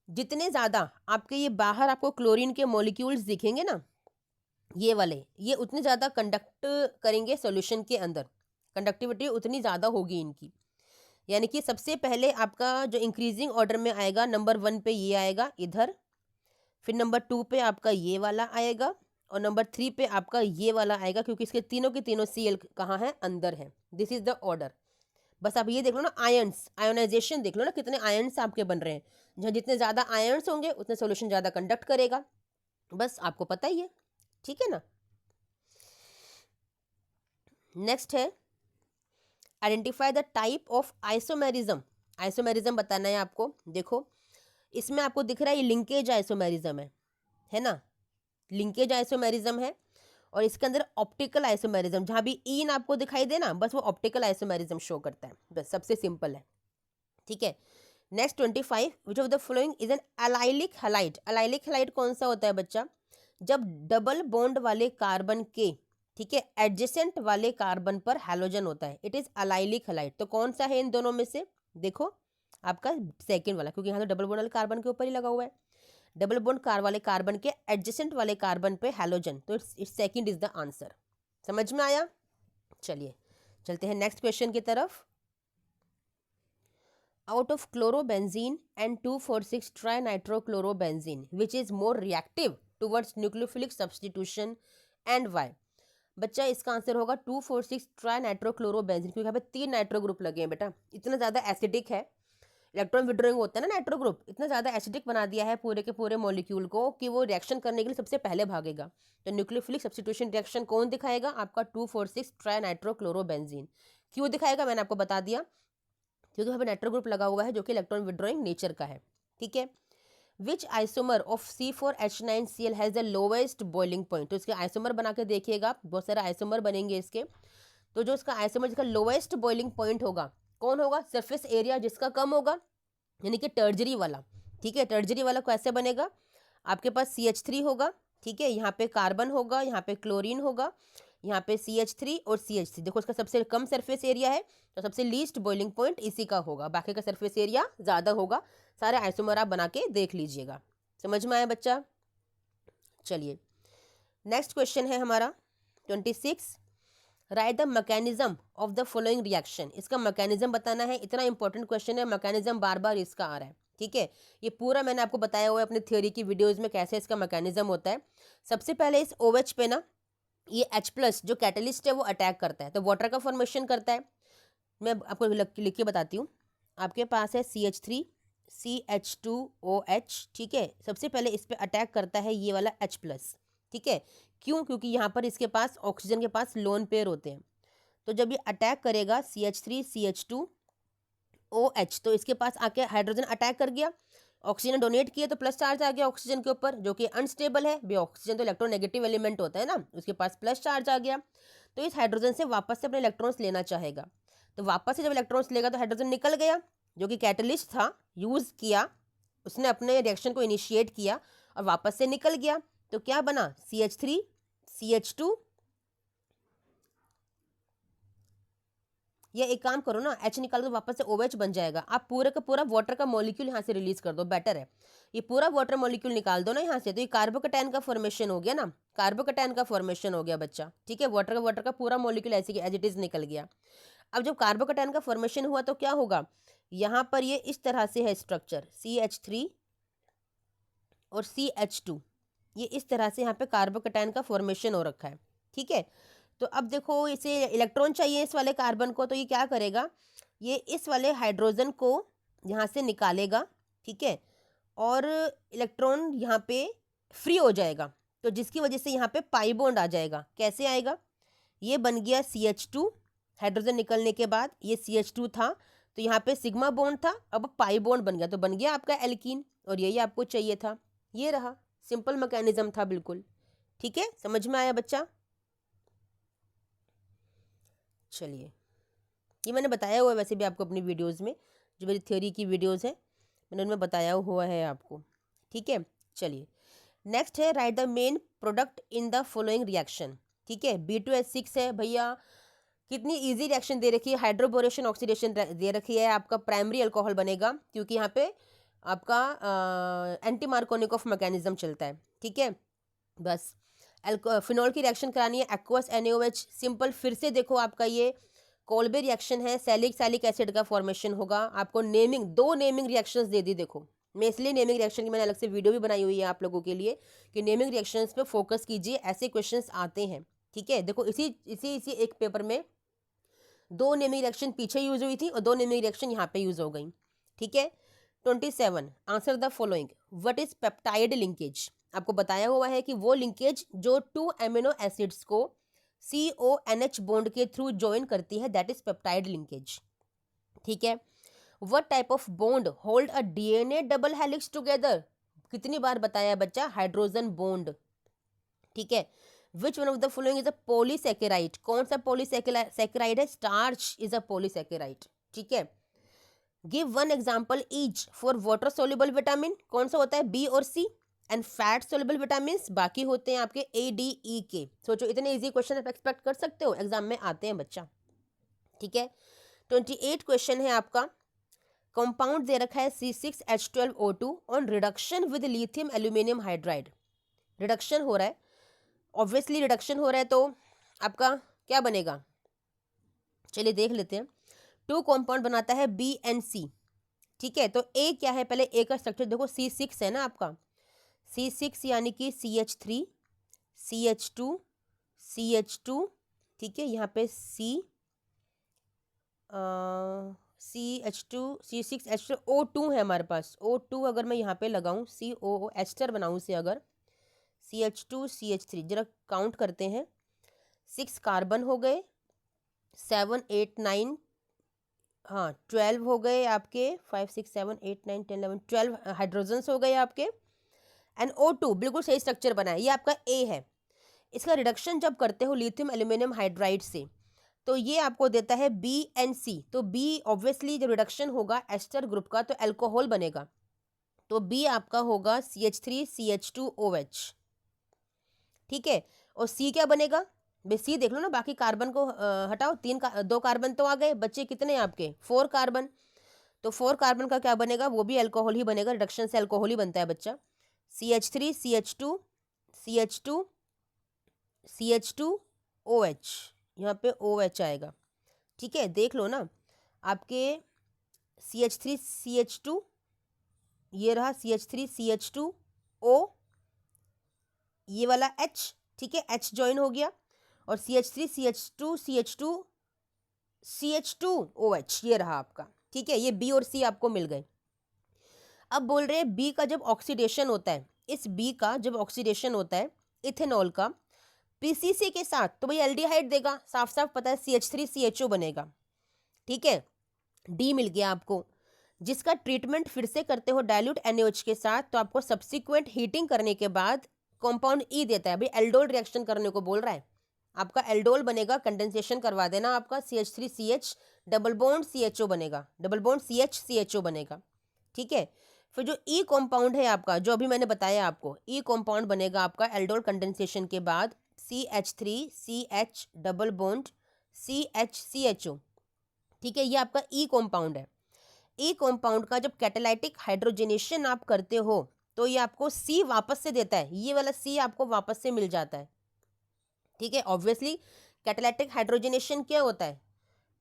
जितने ज़्यादा आपके ये बाहर आपको क्लोरीन के मॉलिक्यूल्स दिखेंगे ना, ये वाले, ये उतने ज़्यादा कंडक्ट करेंगे सॉल्यूशन के अंदर, कंडक्टिविटी उतनी ज़्यादा होगी इनकी। यानी कि सबसे पहले आपका जो इंक्रीजिंग ऑर्डर में आएगा, नंबर 1 पे ये आएगा इधर, फिर नंबर 2 पे आपका ये वाला आएगा, और नंबर 3 पे आपका ये वाला आएगा, क्योंकि इसके तीनों के तीनों Cl कहाँ है, अंदर है। This is the order. बस आप ये देख लो ना, आयंस, आयोनाइजेशन देख लो ना, कितने आयंस आपके बन रहे हैं, जहाँ जितने ज़्यादा आयंस होंगे उतने सॉल्यूशन ज़्यादा कंडक्ट करेगा, बस आपको पता ही है। ठीक है ना, नेक्स्ट है identify the type of isomerism. Isomerism बताना है आपको। देखो इसमें आपको दिख रहा है ये लिंकेज आइसोमेरिज्म है ना, लिंकेज आइसोमेरिज्म है, और इसके अंदर ऑप्टिकल आइसोमेरिज्म, जहाँ भी इन आपको दिखाई दे ना, बस वो ऑप्टिकल आइसोमेरिज्म शो करता है, बस सबसे सिंपल है। ठीक है, next 25, which of the following is an allylic halide. Allylic halide कौन सा होता है बच्चा? जब डबल बॉन्ड वाले कार्बन के, ठीक है, एडजेसेंट वाले कार्बन पर हैलोजन होता है, इट इज एलाइलिक हैलाइड। तो कौन सा है इन दोनों में से? देखो आपका सेकेंड वाला, क्योंकि यहाँ तो डबल बॉन्ड वाले कार्बन के ऊपर ही लगा हुआ है। डबल बॉन्ड कार वाले कार्बन के एडजेसेंट वाले कार्बन पे हैलोजन, तो it's second is the answer. समझ में आया? चलिए चलते हैं नेक्स्ट क्वेश्चन की तरफ। Out of chlorobenzene and 2,4,6 trinitrochlorobenzene which is more reactive towards nucleophilic substitution and why? बच्चा इसका आंसर होगा 2,4,6 ट्राइनाइट्रोक्लोरोबेंजीन, क्योंकि यहाँ पे 3 नाइट्रो ग्रुप लगे हैं बेटा। इतना ज़्यादा एसिडिक है, इलेक्ट्रॉन विड्रॉइंग होता है ना नाइट्रो ग्रुप, इतना ज़्यादा एसिडिक बना दिया है पूरे के पूरे मॉलिक्यूल को कि वो रिएक्शन करने के लिए सबसे पहले भागेगा। तो न्यूक्लियोफिलिक सब्स्टिट्यूशन रिएक्शन कौन दिखाएगा? आपका 2,4,6 ट्राइनाइट्रोक्लोरोबेंजीन। क्यों दिखाएगा मैंने आपको बता दिया, क्योंकि वहाँ पे नाइट्रो ग्रुप लगा हुआ है जो कि इलेक्ट्रॉन विड्रॉइंग नेचर का है। ठीक है, which isomer of C4H9Cl has the lowest boiling point? तो इसके आइसोमर बना के देखिएगा, बहुत सारे आइसोमर बनेंगे इसके। तो जो इसका आइसोमर जिसका लोवेस्ट बॉइलिंग पॉइंट होगा, कौन होगा? सरफेस एरिया जिसका कम होगा, यानी कि टर्जरी वाला। ठीक है, टर्जरी वाला कैसे बनेगा? आपके पास CH3 होगा, ठीक है, यहाँ पे कार्बन होगा, यहाँ पे क्लोरीन होगा, यहाँ पे CH3 और CH3। देखो इसका सबसे कम सरफेस एरिया है, तो सबसे लीस्ट बॉइलिंग पॉइंट इसी का होगा, बाकी का सरफेस एरिया ज़्यादा होगा। सारे आइसोमर आप बना के देख लीजिएगा। समझ में आया बच्चा? चलिए नेक्स्ट क्वेश्चन है हमारा 26, right the mechanism of the following reaction. इसका मैकेनिज्म बताना है, इतना इंपॉर्टेंट क्वेश्चन है, मैकेनिज्म बार बार इसका आ रहा है। ठीक है, ये पूरा मैंने आपको बताया हुआ है अपनी थ्योरी की वीडियोज़ में कैसे इसका मैकेनिज्म होता है। सबसे पहले इस OH पे ना ये H+ जो कैटलिस्ट है वो अटैक करता है, तो वाटर का फॉर्मेशन करता है। मैं आपको लिख के बताती हूँ। आपके पास है CH3 CH2OH, ठीक है, सबसे पहले इस पर अटैक करता है ये वाला H+। ठीक है, क्यों? क्योंकि यहाँ पर इसके पास ऑक्सीजन के पास लोन पेयर होते हैं। तो जब ये अटैक करेगा CH3 CH2OH, तो इसके पास आके हाइड्रोजन अटैक कर गया, ऑक्सीजन डोनेट किया तो प्लस चार्ज आ गया ऑक्सीजन के ऊपर, जो कि अनस्टेबल है भी। ऑक्सीजन तो इलेक्ट्रोनेगेटिव एलिमेंट होता है ना, उसके पास प्लस चार्ज आ गया, तो इस हाइड्रोजन से वापस से अपने इलेक्ट्रॉन्स लेना चाहेगा। तो वापस से जब इलेक्ट्रॉन्स लेगा तो हाइड्रोजन निकल गया, जो कि कैटलिस्ट था, यूज़ किया, उसने अपने रिएक्शन को इनिशिएट किया और वापस से निकल गया। तो क्या बना? CH3 CH2, या एक काम करो ना, H निकाल दो, वापस से OH बन जाएगा। आप पूरे का पूरा वाटर का मॉलिक्यूल यहाँ से रिलीज कर दो, बेटर है। ये पूरा वाटर मॉलिक्यूल निकाल दो ना यहाँ से, तो ये कार्बोकैटायन का फॉर्मेशन हो गया ना, कार्बोकैटायन का फॉर्मेशन हो गया बच्चा। ठीक है, वाटर का पूरा मॉलिक्यूल ऐसे एज इट इज निकल गया। अब जब कार्बोकैटायन का फॉर्मेशन हुआ तो क्या होगा? यहाँ पर ये इस तरह से है स्ट्रक्चर, CH3 और CH2, ये इस तरह से यहाँ पे कार्बोकैटायन का फॉर्मेशन हो रखा है। ठीक है, तो अब देखो इसे इलेक्ट्रॉन चाहिए इस वाले कार्बन को, तो ये क्या करेगा? ये इस वाले हाइड्रोजन को यहाँ से निकालेगा, ठीक है, और इलेक्ट्रॉन यहाँ पे फ्री हो जाएगा, तो जिसकी वजह से यहाँ पे पाई बॉन्ड आ जाएगा। कैसे आएगा? ये बन गया CH2, हाइड्रोजन निकलने के बाद ये CH2 था, तो यहाँ पे सिग्मा बॉन्ड था, अब पाई बॉन्ड बन गया, तो बन गया आपका एल्कीन, और यही आपको चाहिए था। ये रहा, सिंपल मैकेनिज्म था बिल्कुल। ठीक है, समझ में आया बच्चा? चलिए, ये मैंने बताया हुआ है वैसे भी आपको अपनी वीडियोस में, जो मेरी थ्योरी की वीडियोस हैं मैंने उनमें बताया हुआ है आपको। ठीक है, चलिए नेक्स्ट है, right the main product in the following reaction. ठीक है, B2H6 है भैया, कितनी इजी रिएक्शन दे रखी है, हाइड्रोबोरेशन ऑक्सीडेशन दे रखी है, आपका प्राइमरी अल्कोहल बनेगा, क्योंकि यहाँ पे आपका एंटी मार्कोनिकोफ मैकेनिज्म चलता है। ठीक है, बस फिनॉल की रिएक्शन करानी है, एक्वस NaOH, सिंपल। फिर से देखो आपका ये कोल्बे रिएक्शन है, सैलिक एसिड का फॉर्मेशन होगा। आपको नेमिंग, 2 नेमिंग रिएक्शंस दे दी। देखो मैं इसलिए नेमिंग रिएक्शन की मैंने अलग से वीडियो भी बनाई हुई है आप लोगों के लिए कि नेमिंग रिएक्शंस पे फोकस कीजिए, ऐसे क्वेश्चंस आते हैं। ठीक है, देखो इसी एक पेपर में 2 नेमिंग रिएक्शन पीछे यूज हुई थी और 2 नेमिंग रिएक्शन यहाँ पे यूज हो गई। ठीक है, 27, answer the following, what is peptide linkage. आपको बताया हुआ है कि वो लिंकेज जो 2 एमिनो एसिड्स को CONH बॉन्ड के थ्रू ज्वाइन करती है, दैट इज पेप्टाइड लिंकेज। ठीक है, what type of bond hold a DNA double helix together. कितनी बार बताया बच्चा? Hydrogen bond. ठीक है, which one of the following is a polysaccharide, कौन सा पॉलीसेकेराइड है, स्टार्च इज अ पॉलीसेकेराइड, ठीक है। Give one example each for water soluble vitamin, कौन सा होता है, बी और सी, एंड फैट सोल्यूबल विटामिन बाकी होते हैं आपके ए डी ई के। सोचो इतने इजी क्वेश्चन आप एक्सपेक्ट कर सकते हो, एग्जाम में आते हैं बच्चा, ठीक है। 28 क्वेश्चन है आपका, कंपाउंड दे रखा है C6H12O2 on reduction with lithium aluminium hydride, reduction हो रहा है, ऑब्वियसली रिडक्शन हो रहा है तो आपका क्या बनेगा, चलिए देख लेते हैं। 2 कंपाउंड बनाता है बी एंड सी, ठीक है। तो ए क्या है, पहले ए का स्ट्रक्चर देखो, C6 है ना आपका, C6 यानी कि CH3 CH2 CH2, ठीक है। यहाँ पे CH2 C6H2O2 है हमारे पास, O2 अगर मैं यहाँ पे लगाऊं, COO एस्टर बनाऊं से, अगर CH2 CH3 जरा काउंट करते हैं, 6 कार्बन हो गए, 7 8 9, हाँ 12 हो गए आपके, 5 6 7 8 9 10 11 12 हाइड्रोजन्स हो गए आपके, एंड O2 बिल्कुल सही स्ट्रक्चर बना है, ये आपका ए है। इसका रिडक्शन जब करते हो लिथियम एल्यूमिनियम हाइड्राइड से, तो ये आपको देता है बी एंड सी। तो बी ऑब्वियसली जब रिडक्शन होगा एस्टर ग्रुप का तो अल्कोहल बनेगा, तो बी आपका होगा CH3 CH2OH, ठीक है। और सी क्या बनेगा, बे सी देख लो ना, बाकी कार्बन को हटाओ, 2 कार्बन तो आ गए, बच्चे कितने आपके 4 कार्बन, तो 4 कार्बन का क्या बनेगा, वो भी अल्कोहल ही बनेगा, रिडक्शन से अल्कोहल ही बनता है बच्चा। CH3 CH2 CH2 CH2OH, यहाँ पे OH आएगा, ठीक है। देख लो ना आपके CH3 CH2, ये रहा CH3 CH2O, ये वाला H, ठीक है, H ज्वाइन हो गया, और CH3 CH2 CH2 CH2OH ये रहा आपका, ठीक है। ये B और C आपको मिल गए। अब बोल रहे हैं B का जब ऑक्सीडेशन होता है, इस B का जब ऑक्सीडेशन होता है इथेनॉल का PCC के साथ, तो भाई एल्डिहाइड देगा, साफ साफ पता है CH3CHO बनेगा, ठीक है। D मिल गया आपको, जिसका ट्रीटमेंट फिर से करते हो डाइल्यूट NaOH के साथ, तो आपको सब्सिक्वेंट हीटिंग करने के बाद कंपाउंड E देता है, भाई एल्डोल रिएक्शन करने को बोल रहा है, आपका एल्डोल बनेगा, कंडेंसेशन करवा देना, आपका CH3CH डबल बॉन्ड CHO बनेगा, डबल बॉन्ड CH बनेगा, ठीक है। फिर जो E कंपाउंड है आपका, जो अभी मैंने बताया आपको, E कंपाउंड बनेगा आपका एल्डोल कंडेंसेशन के बाद CH3CH डबल बॉन्ड CHCHO, ठीक है। ये आपका E कंपाउंड है। E कंपाउंड का जब कैटालाइटिक हाइड्रोजनेशन आप करते हो तो ये आपको C वापस से देता है, ये वाला C आपको वापस से मिल जाता है, ठीक है। ऑब्वियसली कैटालाइटिक हाइड्रोजनेशन क्या होता है,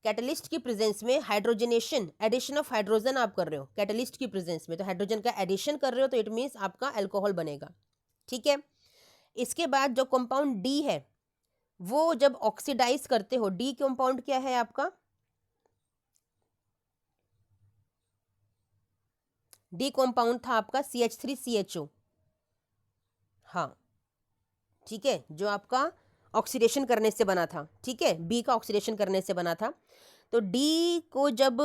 कैटलिस्ट की प्रेजेंस में हाइड्रोजनेशन, एडिशन ऑफ हाइड्रोजन आप कर रहे हो कैटलिस्ट की प्रेजेंस में, तो हाइड्रोजन का एडिशन कर रहे हो, तो इट मीन्स आपका अल्कोहल बनेगा, ठीक है। इसके बाद जो कंपाउंड D है, वो जब ऑक्सीडाइज करते हो, D कंपाउंड क्या है आपका, D कंपाउंड था आपका CH3CHO, हाँ ठीक है, जो आपका ऑक्सीडेशन करने से बना था, ठीक है, B का ऑक्सीडेशन करने से बना था। तो D को जब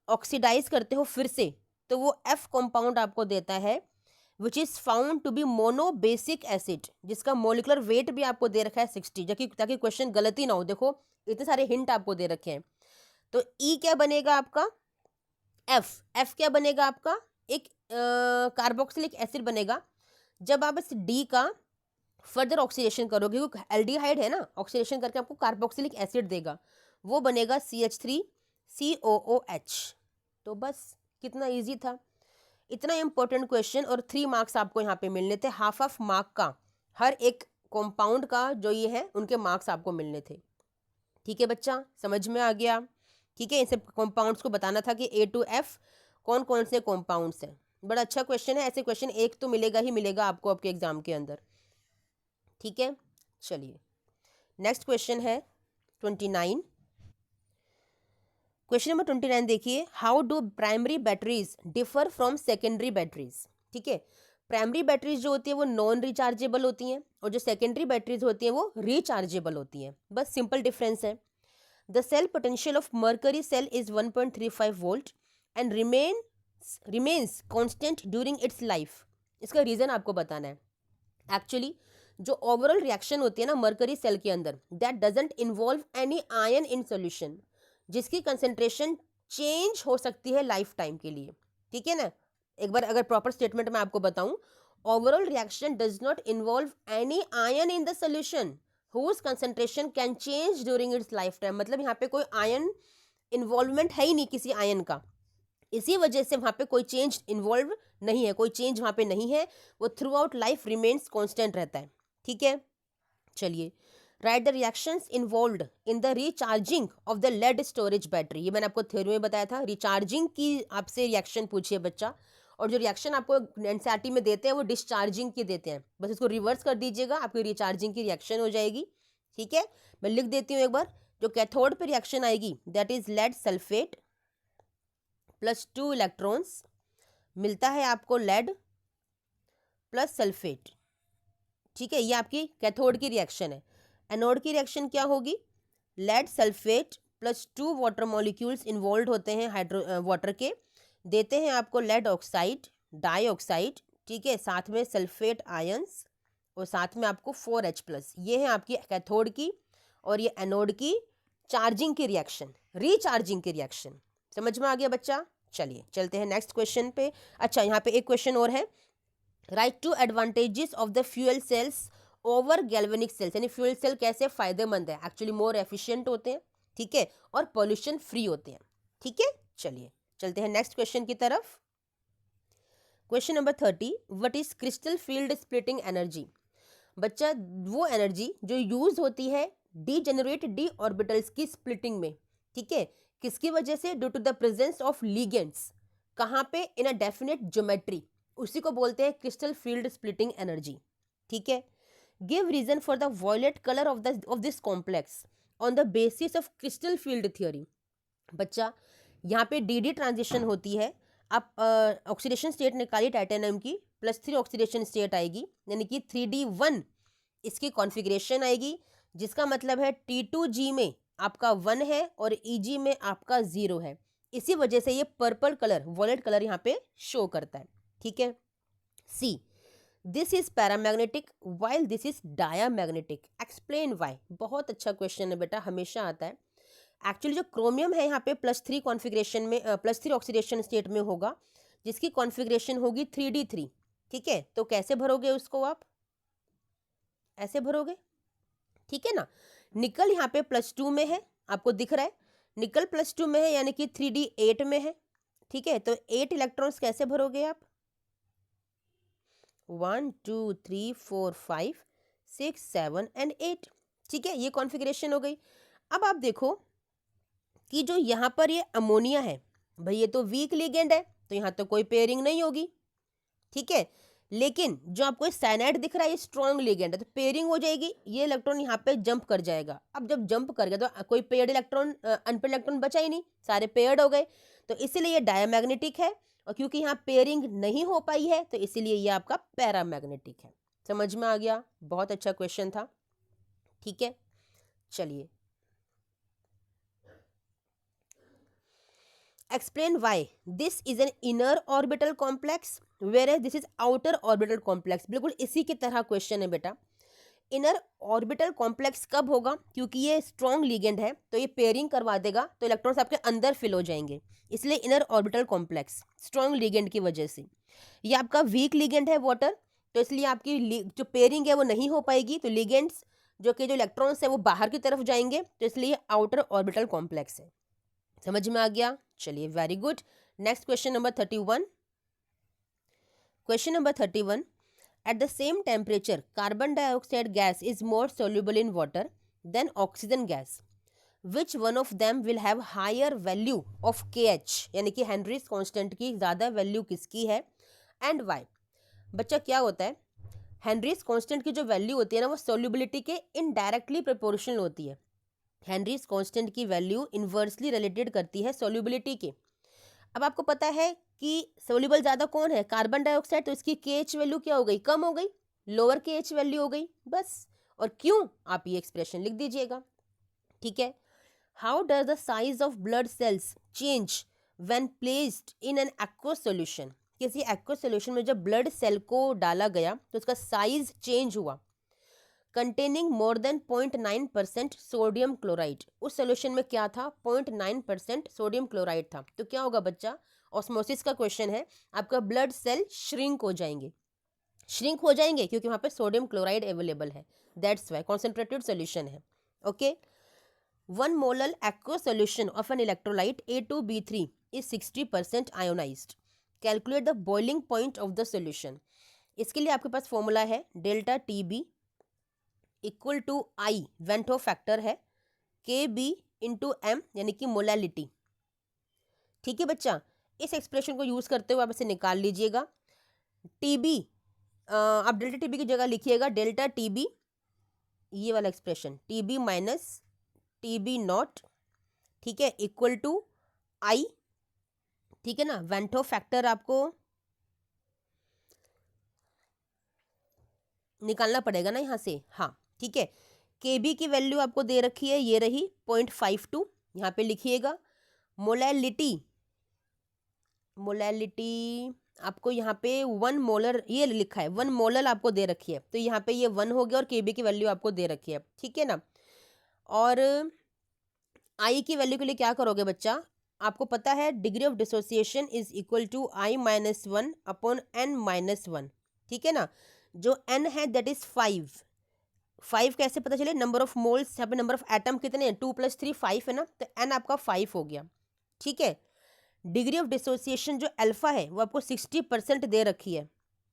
ऑक्सीडाइज करते हो फिर से, तो वो F कंपाउंड आपको देता है, which is found to be monobasic acid, जिसका मोलिकुलर वेट भी आपको दे रखा है 60, ताकि क्वेश्चन गलती ना हो, देखो इतने सारे हिंट आपको दे रखे हैं। तो E क्या बनेगा आपका, F क्या बनेगा आपका, एक कार्बोक्सिलिक एसिड बनेगा। जब आप इस D का फर्दर ऑक्सीडेशन करोगे, क्योंकि एल्डिहाइड है ना, ऑक्सीडेशन करके आपको कार्बोक्सिलिक एसिड देगा, वो बनेगा CH3COOH। तो बस कितना इजी था, इतना इंपॉर्टेंट क्वेश्चन, और 3 मार्क्स आपको यहाँ पे मिलने थे, हाफ मार्क का, हर एक कंपाउंड का जो ये है उनके मार्क्स आपको मिलने थे, ठीक है बच्चा, समझ में आ गया, ठीक है। इन सब कंपाउंड्स को बताना था कि A to F कौन कौन से कंपाउंड्स हैं। बड़ा अच्छा क्वेश्चन है, ऐसे क्वेश्चन एक तो मिलेगा ही मिलेगा आपको आपके एग्जाम के अंदर, ठीक है। चलिए नेक्स्ट क्वेश्चन है 29, क्वेश्चन नंबर 29 देखिए, how do primary batteries differ from secondary batteries, ठीक है। प्राइमरी बैटरीज जो होती है वो नॉन रिचार्जेबल होती हैं, और जो सेकेंडरी बैटरीज होती हैं वो रिचार्जेबल होती हैं, बस सिंपल डिफरेंस है। The cell potential of mercury cell is 1.35 volt and remains constant during its life, इसका रीजन आपको बताना है। एक्चुअली जो ओवरऑल रिएक्शन होती है ना मरकरी सेल के अंदर, that doesn't involve any ion in solution, जिसकी कंसेंट्रेशन चेंज हो सकती है लाइफ टाइम के लिए, ठीक है ना। एक बार अगर प्रॉपर स्टेटमेंट में आपको बताऊं, overall reaction does not involve any ion in the solution whose concentration can change during its life time, मतलब यहाँ पे कोई आयन इन्वॉल्वमेंट है ही नहीं किसी आयन का, इसी वजह से वहां पे कोई चेंज इन्वॉल्व नहीं है, कोई चेंज वहां पे नहीं है, वो throughout life remains constant रहता है, ठीक है। चलिए, write the reactions involved in the recharging of the lead storage battery, ये मैंने आपको थ्योरी में बताया था, रिचार्जिंग की आपसे रिएक्शन पूछिए बच्चा, और जो रिएक्शन आपको एनसीईआरटी में देते हैं वो डिस्चार्जिंग की देते हैं, बस इसको रिवर्स कर दीजिएगा, आपकी रिचार्जिंग की रिएक्शन हो जाएगी, ठीक है। मैं लिख देती हूँ एक बार, जो कैथोड पे रिएक्शन आएगी that is lead sulphate plus 2 electrons, मिलता है आपको लेड प्लस सल्फेट, ठीक है, ये आपकी कैथोड की रिएक्शन है। एनोड की रिएक्शन क्या होगी, lead sulphate plus 2 water molecules involve होते हैं वाटर के, देते हैं आपको लेड ऑक्साइड डाइऑक्साइड, ठीक है, साथ में सल्फेट आयंस और साथ में आपको 4H+, ये है आपकी कैथोड की, और ये एनोड की चार्जिंग की रिएक्शन, रिचार्जिंग की रिएक्शन, समझ में आ गया बच्चा। चलिए चलते हैं नेक्स्ट क्वेश्चन पे। अच्छा, यहाँ पे एक क्वेश्चन और है, write two advantages of the fuel cells over galvanic cells, यानी फ्यूल सेल कैसे फायदेमंद है, एक्चुअली मोर एफिशिएंट होते हैं, ठीक है, और पॉल्यूशन फ्री होते हैं, ठीक है। चलिए चलते हैं नेक्स्ट क्वेश्चन की तरफ। Question number 30, what is crystal field splitting energy, बच्चा वो एनर्जी जो यूज होती है डीजेनरेट डी ऑर्बिटल्स की स्प्लिटिंग में, ठीक है, किसकी वजह से, due to the presence of ligands, कहाँ पे, इन अ डेफिनेट ज्योमेट्री, उसी को बोलते हैं क्रिस्टल फील्ड स्प्लिटिंग एनर्जी, ठीक है। Give reason for the violet colour of this complex on the basis of crystal field theory, बच्चा यहाँ पे डी ट्रांजिशन होती है, आप ऑक्सीडेशन स्टेट निकालिए टाइटेनियम की, +3 ऑक्सीडेशन स्टेट आएगी, यानी कि 3D1 इसकी कॉन्फ़िगरेशन आएगी, जिसका मतलब है T2G में आपका 1 है और EG में आपका 0 है, इसी वजह से ये पर्पल कलर वॉयलेट कलर यहाँ पे शो करता है, ठीक है। C, this is paramagnetic while this is diamagnetic, explain why, बहुत अच्छा क्वेश्चन है बेटा, हमेशा आता है। एक्चुअली जो क्रोमियम है यहाँ पे +3 कॉन्फ़िगरेशन में +3 ऑक्सीडेशन स्टेट में होगा, जिसकी कॉन्फ़िगरेशन होगी 3D3, ठीक है। तो कैसे भरोगे उसको, आप ऐसे भरोगे, ठीक है ना। निकल यहाँ पे +2 में है, आपको दिख रहा है, निकल +2 में है, यानी कि 3D8 में है, ठीक है। तो 8 इलेक्ट्रॉन्स कैसे भरोगे आप, 1 2 3 4 5 6 7 एंड 8, ठीक है, ये कॉन्फ़िगरेशन हो गई। अब आप देखो कि जो यहाँ पर ये अमोनिया है, भाई ये तो वीक लिगेंड है, तो यहाँ तो कोई पेयरिंग नहीं होगी, ठीक है। लेकिन जो आपको साइनाइड दिख रहा है ये स्ट्रॉन्ग लिगेंड है, तो पेयरिंग हो जाएगी, ये इलेक्ट्रॉन यहाँ पे जंप कर जाएगा। अब जब जंप कर गया तो कोई पेयर्ड इलेक्ट्रॉन अनपेयर्ड इलेक्ट्रॉन बचा ही नहीं, सारे पेयर्ड हो गए, तो इसीलिए ये डायमैग्नेटिक है, और क्योंकि यहाँ पेयरिंग नहीं हो पाई है तो इसीलिए ये आपका पैरामैग्नेटिक है। समझ में आ गया, बहुत अच्छा क्वेश्चन था, ठीक है। चलिए, explain why this is an inner orbital complex whereas this is outer orbital complex, बिल्कुल इसी की तरह क्वेश्चन है बेटा। इनर ऑर्बिटल कॉम्प्लेक्स कब होगा, क्योंकि ये स्ट्रॉन्ग लिगेंड है तो ये पेयरिंग करवा देगा, तो इलेक्ट्रॉन्स आपके अंदर फिल हो जाएंगे, इसलिए inner orbital complex strong ligand की वजह से। ये आपका वीक लिगेंड है वाटर, तो इसलिए आपकी जो पेयरिंग है वो नहीं हो पाएगी, तो लिगेंड्स जो इलेक्ट्रॉन्स है वो बाहर की तरफ जाएंगे, तो इसलिए आउटर ऑर्बिटल कॉम्प्लेक्स है। समझ में आ गया, चलिए very good. Next question number 31, question number 31, at the same temperature carbon dioxide gas is more soluble in water than oxygen gas, which one of them will have higher value of KH, यानी कि हेनरीज कांस्टेंट की ज़्यादा वैल्यू किसकी है एंड वाई। बच्चा क्या होता है, हेनरीज कांस्टेंट की जो वैल्यू होती है ना वो सोल्यूबिलिटी के इनडायरेक्टली प्रोपोर्शनल होती है, हेनरीज कांस्टेंट की वैल्यू इन्वर्सली रिलेटेड करती है सोल्यूबिलिटी के। अब आपको पता है कि सोल्यूबल ज़्यादा कौन है, कार्बन डाइऑक्साइड, तो इसकी KH वैल्यू क्या हो गई, कम हो गई, लोअर KH वैल्यू हो गई, बस। और क्यों, आप ये एक्सप्रेशन लिख दीजिएगा, ठीक है। How does the size of blood cells change when placed in an aqueous solution, किसी एक्वस सोल्यूशन में जब ब्लड सेल को डाला गया तो उसका साइज चेंज हुआ, containing more than 0.9% sodium chloride. उस सोल्यूशन में क्या था? 0.9% सोडियम क्लोराइड था। तो क्या होगा बच्चा? ऑस्मोसिस का क्वेश्चन है, आपका ब्लड सेल श्रिंक हो जाएंगे। श्रिंक हो जाएंगे क्योंकि वहाँ पे सोडियम क्लोराइड अवेलेबल है, दैट्स वाई कॉन्सेंट्रेटेड सोल्यूशन है। Okay, 1 molar aqueous solution of an electrolyte A2B3 is 60% ionized. Calculate the boiling point of the solution. इसके लिए आपके पास फॉर्मूला है delta T B equal to I van't Hoff factor है के बी इंटू एम यानी कि मोलैलिटी। ठीक है बच्चा, इस एक्सप्रेशन को यूज करते हुए आप इसे निकाल लीजिएगा। टी बी आप डेल्टा टी बी की जगह लिखिएगा डेल्टा टी बी, ये वाला expression T B minus T B not, ठीक है, इक्वल टू आई, ठीक है ना। वेंटो फैक्टर आपको निकालना पड़ेगा ना यहाँ से, हाँ ठीक है। के बी की वैल्यू आपको दे रखी है, ये रही 0.52, यहाँ पे लिखिएगा। मोलैलिटी आपको यहाँ पे 1 मोलर ये लिखा है, 1 मोलर आपको दे रखी है, तो यहाँ पे ये 1 हो गया और के बी की वैल्यू आपको दे रखी है, ठीक है ना। और आई की वैल्यू के लिए क्या करोगे बच्चा? आपको पता है degree of dissociation is equal to I minus 1 upon N minus 1, ठीक है ना। जो एन है दैट इज 5 कैसे पता चले? नंबर ऑफ मोल्स, यहाँ पे नंबर ऑफ एटम कितने हैं? 2 + 3 5 है ना, तो एन आपका 5 हो गया, ठीक है। डिग्री ऑफ डिसोसिएशन जो अल्फा है वो आपको 60% दे रखी है,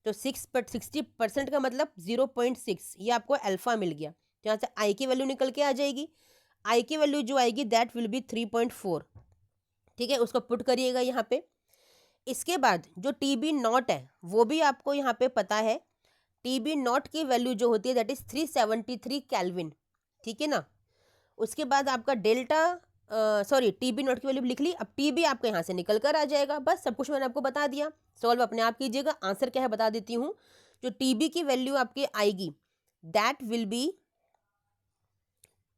तो 60% का मतलब 0.6, ये आपको अल्फा मिल गया। तो यहाँ से आई की वैल्यू निकल के आ जाएगी। आई की वैल्यू जो आएगी दैट विल बी 3.4, ठीक है, उसको पुट करिएगा यहाँ पे। इसके बाद जो टी बी नॉट है वो भी आपको यहाँ पे पता है, टी बी नॉट की वैल्यू जो होती है दैट इज 373 केल्विन, ठीक है ना। उसके बाद आपका डेल्टा टी बी नॉट की वैल्यू लिख ली। अब टी बी आपके यहाँ से निकल कर आ जाएगा, बस सब कुछ मैंने आपको बता दिया। सॉल्व अपने आप कीजिएगा। आंसर क्या है बता देती हूँ। जो टी बी की वैल्यू आपकी आएगी दैट विल बी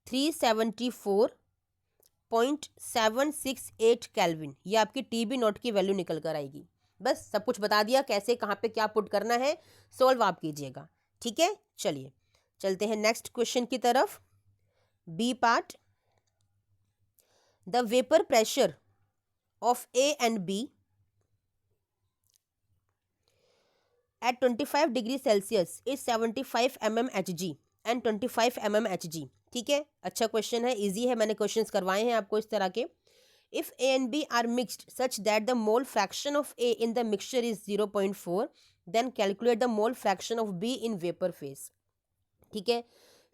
374.768 केल्विन, ये आपकी टी बी नॉट की वैल्यू निकल कर आएगी। बस सब कुछ बता दिया, कैसे कहाँ पे क्या पुट करना है, सॉल्व आप कीजिएगा, ठीक है। चलिए चलते हैं नेक्स्ट क्वेश्चन की तरफ। B part, the vapour pressure of A and B at 25 degree Celsius is 75 mmHg and 25 mmHg, ठीक है। अच्छा क्वेश्चन है, इजी है, मैंने क्वेश्चंस करवाए हैं आपको इस तरह के। If A and B are mixed such that the mole fraction of A in the mixture is 0.4, then calculate the mole fraction of B in vapour phase, ठीक है।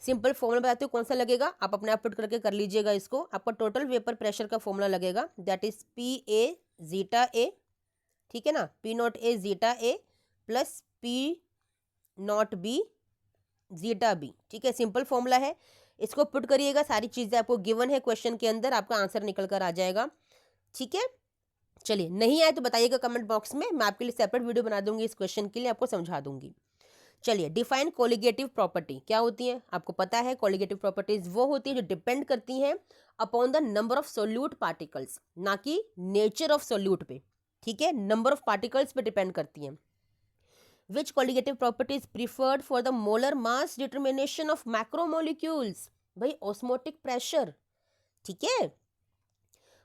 सिंपल फॉर्मूला बताते हो कौन सा लगेगा, आप अपने आप पुट करके कर लीजिएगा इसको। आपका टोटल वेपर प्रेशर का फॉर्मूला लगेगा that is P A zeta A, ठीक है ना, P naught A zeta A plus P naught B zeta B, ठीक है। सिंपल फॉर्मूला है, इसको पुट करिएगा। सारी चीज़ें आपको गिवन है क्वेश्चन के अंदर, आपका आंसर निकल कर आ जाएगा, ठीक है। चलिए नहीं आए तो बताइएगा कमेंट बॉक्स में, मैं आपके लिए सेपरेट वीडियो बना दूंगी इस क्वेश्चन के लिए, आपको समझा दूंगी। चलिए, डिफाइन कोलिगेटिव प्रॉपर्टी क्या होती है? आपको पता है कोलिगेटिव प्रॉपर्टीज वो होती है जो डिपेंड करती हैं upon the number of solute particles, ना कि नेचर ऑफ सोल्यूट पे, ठीक है, नंबर ऑफ पार्टिकल्स पे डिपेंड करती हैं। Which colligative property is preferred for the molar mass determination of macromolecules? भाई osmotic pressure, ठीक है।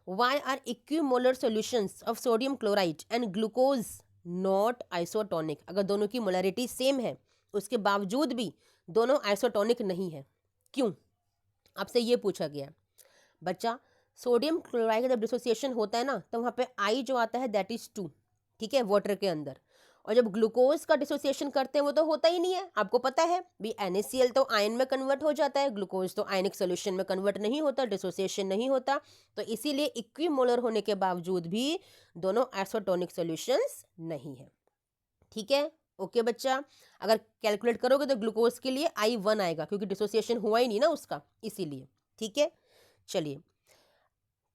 Why are equimolar solutions of sodium chloride and glucose not isotonic? अगर दोनों की मोलरिटी सेम है उसके बावजूद भी दोनों आइसोटोनिक नहीं है, क्यों? आपसे ये पूछा गया बच्चा। सोडियम क्लोराइड का जब डिसोसिएशन होता है ना, तो वहाँ पे आई जो आता है दैट इज 2, ठीक है, वाटर के अंदर। और जब ग्लूकोज का डिसोसिएशन करते हैं वो तो होता ही नहीं है, आपको पता है भी NaCl तो आयन में कन्वर्ट हो जाता है, ग्लूकोज तो आयनिक सोल्यूशन में कन्वर्ट नहीं होता, डिसोसिएशन नहीं होता। तो इसीलिए इक्विमोलर होने के बावजूद भी दोनों आइसोटोनिक सोल्यूशंस नहीं है, ठीक है। ओके बच्चा, अगर कैलकुलेट करोगे तो ग्लूकोज के लिए I1 आएगा क्योंकि डिसोसिएशन हुआ ही नहीं ना उसका, इसीलिए, ठीक है। चलिए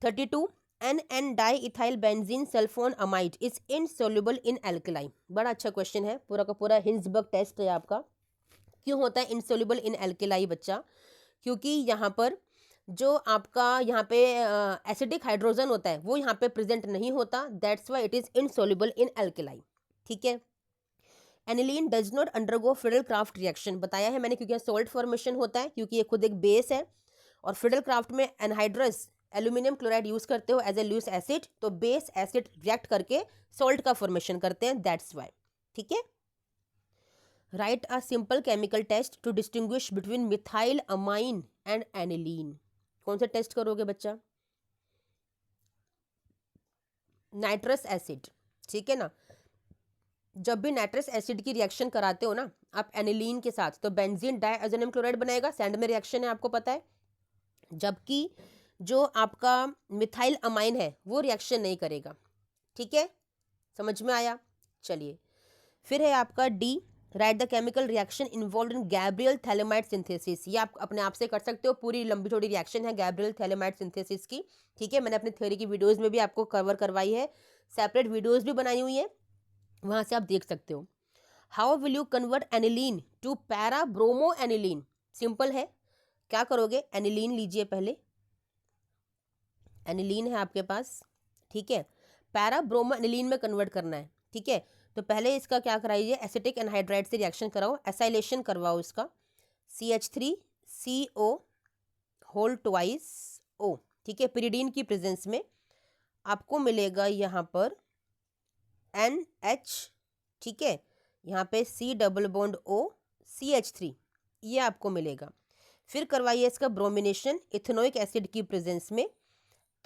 32, NN diethyl benzene sulphone amide is insoluble in alkali. बड़ा अच्छा क्वेश्चन है, पूरा का पूरा हिंसबर्ग टेस्ट है आपका। क्यों होता है इनसोल्युबल इन एल्कलाई बच्चा? क्योंकि यहाँ पर जो आपका यहाँ पे एसिडिक हाइड्रोजन होता है वो यहाँ पे प्रेजेंट नहीं होता, that's why it is insoluble in alkali, ठीक है। Aniline does not undergo fiddle craft reaction, बताया है मैंने, क्योंकि यहाँ सॉल्ट फॉर्मेशन होता है, क्योंकि ये खुद एक बेस है, और फिडल क्राफ्ट में एनहाइड्रस एल्यूमिनियम क्लोराइड यूज करते हो एज ए लूस एसिड, तो बेस एसिड रिएक्ट करके सॉल्ट का फॉर्मेशन करते हैं, दैट्स वाई। ठीक है। Write a simple chemical test to distinguish between methyl amine and aniline. कौन सा टेस्ट करोगे बच्चा? नाइट्रस एसिड, ठीक है ना। जब भी नाइट्रस एसिड की रिएक्शन कराते हो ना आप एनिलीन के साथ, तो बेंजीन डाइअज़ोनियम क्लोराइड बनेगा, सैंड में रिएक्शन है, आपको पता है। जबकि जो आपका मिथाइल अमाइन है वो रिएक्शन नहीं करेगा। ठीक है, समझ में आया? चलिए, फिर है आपका D, right the chemical reaction involve in Gabriel phthalimide synthesis. ये आप अपने आप से कर सकते हो, पूरी लंबी थोड़ी रिएक्शन है गैब्रियल थैलेमाइड सिंथेसिस की। ठीक है, मैंने अपनी थ्योरी की वीडियोस में भी आपको कवर करवाई है, सेपरेट वीडियोस भी बनाई हुई है, वहां से आप देख सकते हो। How will you convert aniline to para bromo aniline? Simple है, क्या करोगे? एनिलीन लीजिए पहले, एनिलीन है आपके पास, ठीक है, पैरा ब्रोमो एनिलीन में कन्वर्ट करना है। ठीक है, तो पहले इसका क्या कराइए, एसिटिक एनहाइड्राइड से रिएक्शन कराओ, एसाइलेशन करवाओ इसका, CH3CO होल ट्वाइस O। ठीक है, पिरिडीन की प्रेजेंस में आपको मिलेगा यहाँ पर NH, ठीक है, यहाँ पे C double bond O CH3, ये आपको मिलेगा। फिर करवाइए इसका ब्रोमिनेशन इथेनोइक एसिड की प्रेजेंस में,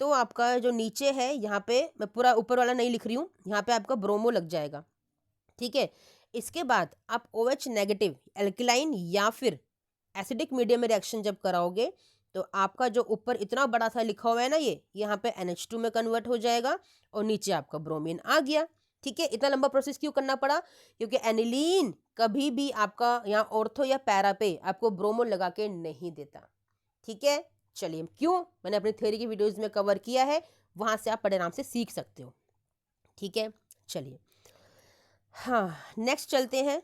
तो आपका जो नीचे है यहाँ पे, मैं पूरा ऊपर वाला नहीं लिख रही हूँ, यहाँ पे आपका ब्रोमो लग जाएगा। ठीक है, इसके बाद आप OH नेगेटिव एल्किलाइन या फिर एसिडिक मीडियम में रिएक्शन जब कराओगे, तो आपका जो ऊपर इतना बड़ा सा लिखा हुआ है ना, ये यहाँ पे NH2 में कन्वर्ट हो जाएगा और नीचे आपका ब्रोमीन आ गया। ठीक है, इतना लंबा प्रोसेस क्यों करना पड़ा? क्योंकि एनिलीन कभी भी आपका यहाँ ऑर्थो या पैरा पे आपको ब्रोमो लगा के नहीं देता। ठीक है, चलिए, क्यों? मैंने अपनी थ्योरी की वीडियोस में कवर किया है, वहां से आप बड़े आराम से सीख सकते हो। ठीक है, चलिए, हाँ, नेक्स्ट चलते हैं।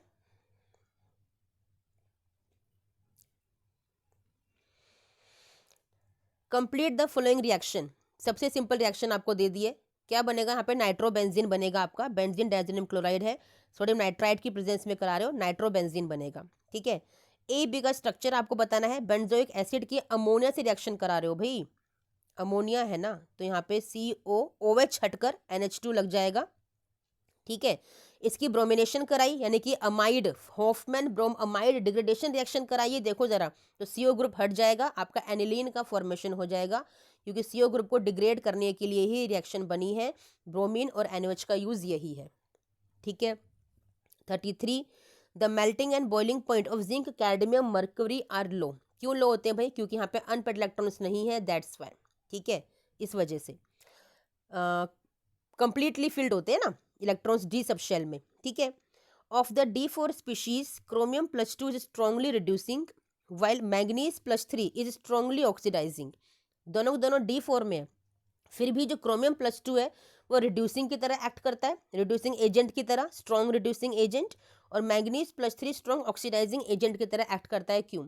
Complete the following reaction. सबसे सिंपल रिएक्शन आपको दे दिए, क्या बनेगा यहाँ पे? नाइट्रोबेंजीन बनेगा आपका, बेंजीन डाइअज़ोनियम क्लोराइड है, सोडियम नाइट्राइड की प्रेजेंस में करा रहे हो, नाइट्रोबेंजीन बनेगा। ठीक है, ए बी का स्ट्रक्चर आपको बताना है, बेंजोइक एसिड की अमोनिया से रिएक्शन करा रहे हो भाई, अमोनिया है ना, तो यहाँ पे COOH हटकर NH2 लग जाएगा। ठीक है, इसकी ब्रोमिनेशन कराई, यानी कि amide, Hofmann bromamide degradation reaction कराइए, देखो जरा, तो CO ग्रुप हट जाएगा, आपका एनिलीन का फॉर्मेशन हो जाएगा, क्योंकि CO ग्रुप को डिग्रेड करने के लिए ही रिएक्शन बनी है, ब्रोमीन और NOH का यूज यही है। ठीक है, 33, the melting and boiling point of zinc cadmium mercury are low. क्यों लो होते हैं भाई? क्योंकि यहाँ पे अनपेड इलेक्ट्रॉन्स नहीं है, दैट्स वाई। ठीक है, इस वजह से कंप्लीटली फिल्ड होते हैं ना इलेक्ट्रॉन्स डी सब शेल में। ठीक है, of the D4 species chromium +2 is strongly reducing while manganese +3 is strongly oxidising. दोनों D4 में है, फिर भी जो क्रोमियम +2 है वो रिड्यूसिंग की तरह एक्ट करता है, रिड्यूसिंग एजेंट की तरह, स्ट्रॉन्ग रिड्यूसिंग एजेंट, और मैग्नीज +3 स्ट्रॉन्ग ऑक्सीडाइजिंग एजेंट की तरह एक्ट करता है। क्यों?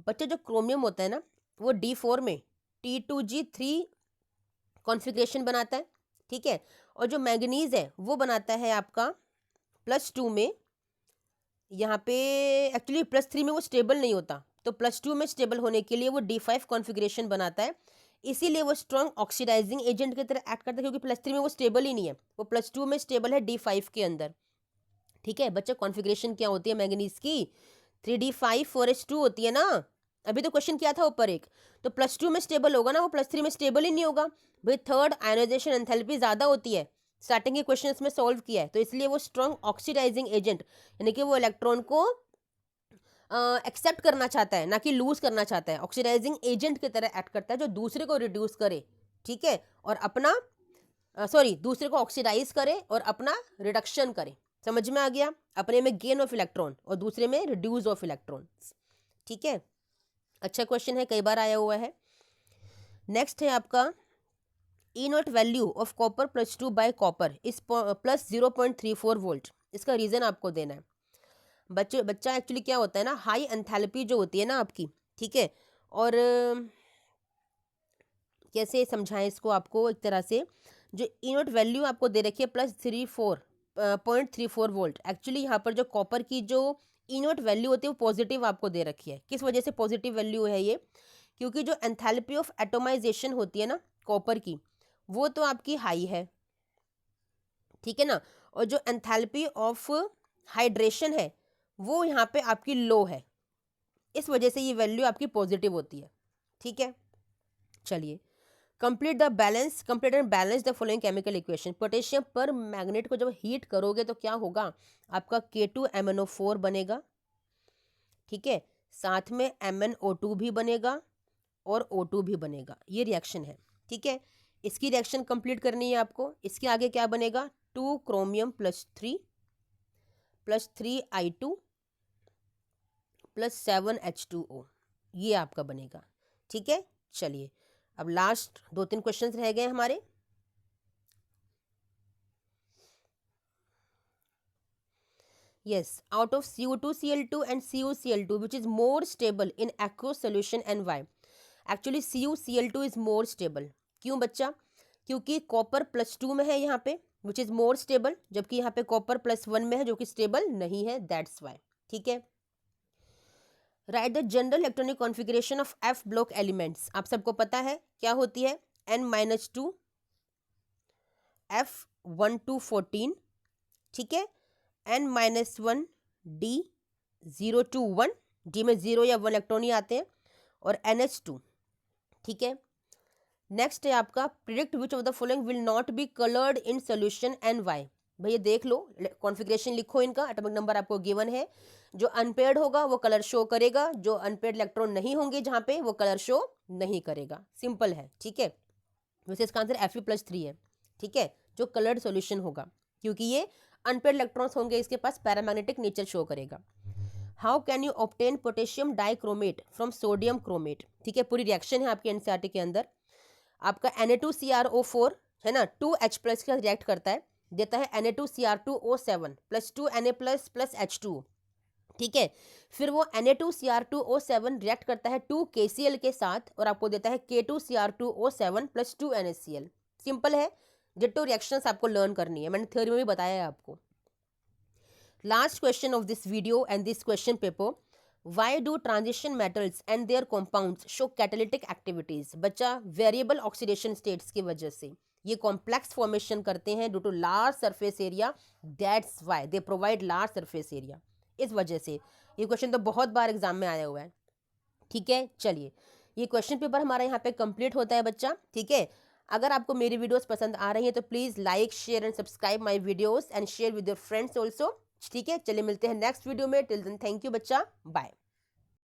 बच्चे, जो क्रोमियम होता है ना वो D4 में T2G3 कॉन्फ़िगरेशन बनाता है। ठीक है, और जो मैग्नीज है वो बनाता है आपका +2 में, यहाँ पे एक्चुअली +3 में वो स्टेबल नहीं होता, तो +2 में स्टेबल होने के लिए वो D5 कॉन्फ़िगरेशन बनाता है, इसीलिए वो स्ट्रॉन्ग ऑक्सीडाइजिंग एजेंट की तरह एक्ट करता है, क्योंकि +3 में वो स्टेबल ही नहीं है, वो +2 में स्टेबल है D5 के अंदर। ठीक है बच्चे, कॉन्फ़िगरेशन क्या होती है मैग्नीज की? 3D5 4S2 होती है ना, अभी तो क्वेश्चन किया था ऊपर एक, तो +2 में स्टेबल होगा ना, वो +3 में स्टेबल ही नहीं होगा भाई। थर्ड, आयोनाइजेशन एंथैल्पी ज़्यादा होती है, स्टार्टिंग के क्वेश्चन में सॉल्व किया है, तो इसलिए वो स्ट्रॉन्ग ऑक्सीडाइजिंग एजेंट, यानी कि वो इलेक्ट्रॉन को एक्सेप्ट करना चाहता है, ना कि लूज करना चाहता है, ऑक्सीडाइजिंग एजेंट की तरह एक्ट करता है, जो दूसरे को रिड्यूस करे। ठीक है, और अपना दूसरे को ऑक्सीडाइज करे और अपना रिडक्शन करे। समझ में आ गया? अपने में गेन ऑफ इलेक्ट्रॉन और दूसरे में रिड्यूस ऑफ इलेक्ट्रॉन। ठीक है, अच्छा क्वेश्चन है, कई बार आया हुआ है। नेक्स्ट है आपका E0 value of copper +2 bye copper इस +0.34 वोल्ट। इसका रीज़न आपको देना है। बच्चा एक्चुअली क्या होता है ना, हाई एंथैल्पी जो होती है ना आपकी, ठीक है, और कैसे समझाएं इसको आपको, एक तरह से जो E0 वैल्यू आपको दे रखी है +34, 0.34 वोल्ट। एक्चुअली यहाँ पर जो कॉपर की जो इनोट वैल्यू होती है वो पॉजिटिव आपको दे रखी है। किस वजह से पॉजिटिव वैल्यू है ये? क्योंकि जो एंथैल्पी ऑफ एटोमाइजेशन होती है ना कॉपर की, वो तो आपकी हाई है, ठीक है ना, और जो एंथैल्पी ऑफ हाइड्रेशन है वो यहाँ पे आपकी लो है, इस वजह से ये वैल्यू आपकी पॉजिटिव होती है, ठीक है। चलिए, complete and balance the following chemical equation. Potassium पर मैग्नेट को जब हीट करोगे तो क्या होगा, आपका K2MnO4 बनेगा, ठीक है, साथ में MnO2 भी बनेगा और O2 भी बनेगा। ये रिएक्शन है, ठीक है। इसकी रिएक्शन कंप्लीट करनी है आपको। इसके आगे क्या बनेगा, 2 chromium plus 3I2 plus 7H2O, ये आपका बनेगा, ठीक है। चलिए, अब लास्ट 2-3 क्वेश्चंस रह गए हमारे। Yes, out of CuCl2 and CuCl2, which is more stable in aqueous solution and why? Actually CuCl2 is more stable. क्यों बच्चा? क्योंकि कॉपर +2 में है यहाँ पे, which is more stable, जबकि यहाँ पे कॉपर +1 में है जो कि स्टेबल नहीं है, that's why, ठीक है। Right the general electronic configuration of F block elements. आप सबको पता है क्या होती है, N-2 F1 to 14, ठीक है, N-1 D0 to 1, D में 0 या 1 इलेक्ट्रॉन ही आते हैं, और NH2, ठीक है। नेक्स्ट है आपका predict which of the following will not be coloured in solution and why. भैया देख लो, कॉन्फ़िगरेशन लिखो इनका, एटॉमिक नंबर आपको गिवन है। जो अनपेयर्ड होगा वो कलर शो करेगा, जो अनपेयर्ड इलेक्ट्रॉन नहीं होंगे जहाँ पे, वो कलर शो नहीं करेगा। सिंपल है, ठीक है। वैसे इसका आंसर Fe+3 है, ठीक है, जो कलर्ड सॉल्यूशन होगा, क्योंकि ये अनपेयर्ड इलेक्ट्रॉन्स होंगे, इसके पास पैरामैग्नेटिक नेचर शो करेगा। How can you obtain potassium dichromate from sodium chromate, ठीक है, पूरी रिएक्शन है आपके एनसीईआरटी के अंदर। आपका Na2CrO4 है ना, 2H+ के साथ रिएक्ट करता है, देता है Na2Cr2O7 + 2Na+ + H2, ठीक है। फिर वो Na2Cr2O7 रिएक्ट करता है 2KCl के साथ और आपको देता है K2Cr2O7 + 2NaCl। सिंपल है, डिट्टो रिएक्शंस आपको लर्न करनी है, मैंने थ्योरी में भी बताया है आपको। Last question of this video and this question paper, why do transition metals and their compounds show catalytic activities. बच्चा, वेरिएबल ऑक्सीडेशन स्टेट्स की वजह से ये कॉम्प्लेक्स फॉर्मेशन करते हैं due to large surface area, that's why they provide large surface area. इस वजह से ये क्वेश्चन तो बहुत बार एग्जाम में आया हुआ है, ठीक है। चलिए, ये क्वेश्चन पेपर हमारा यहाँ पे कंप्लीट होता है बच्चा, ठीक है। अगर आपको मेरी वीडियोस पसंद आ रही है तो please like, share and subscribe my videos and share with your friends also, ठीक है। चलिए, मिलते हैं नेक्स्ट वीडियो में। टिल देन थैंक यू बच्चा, बाय।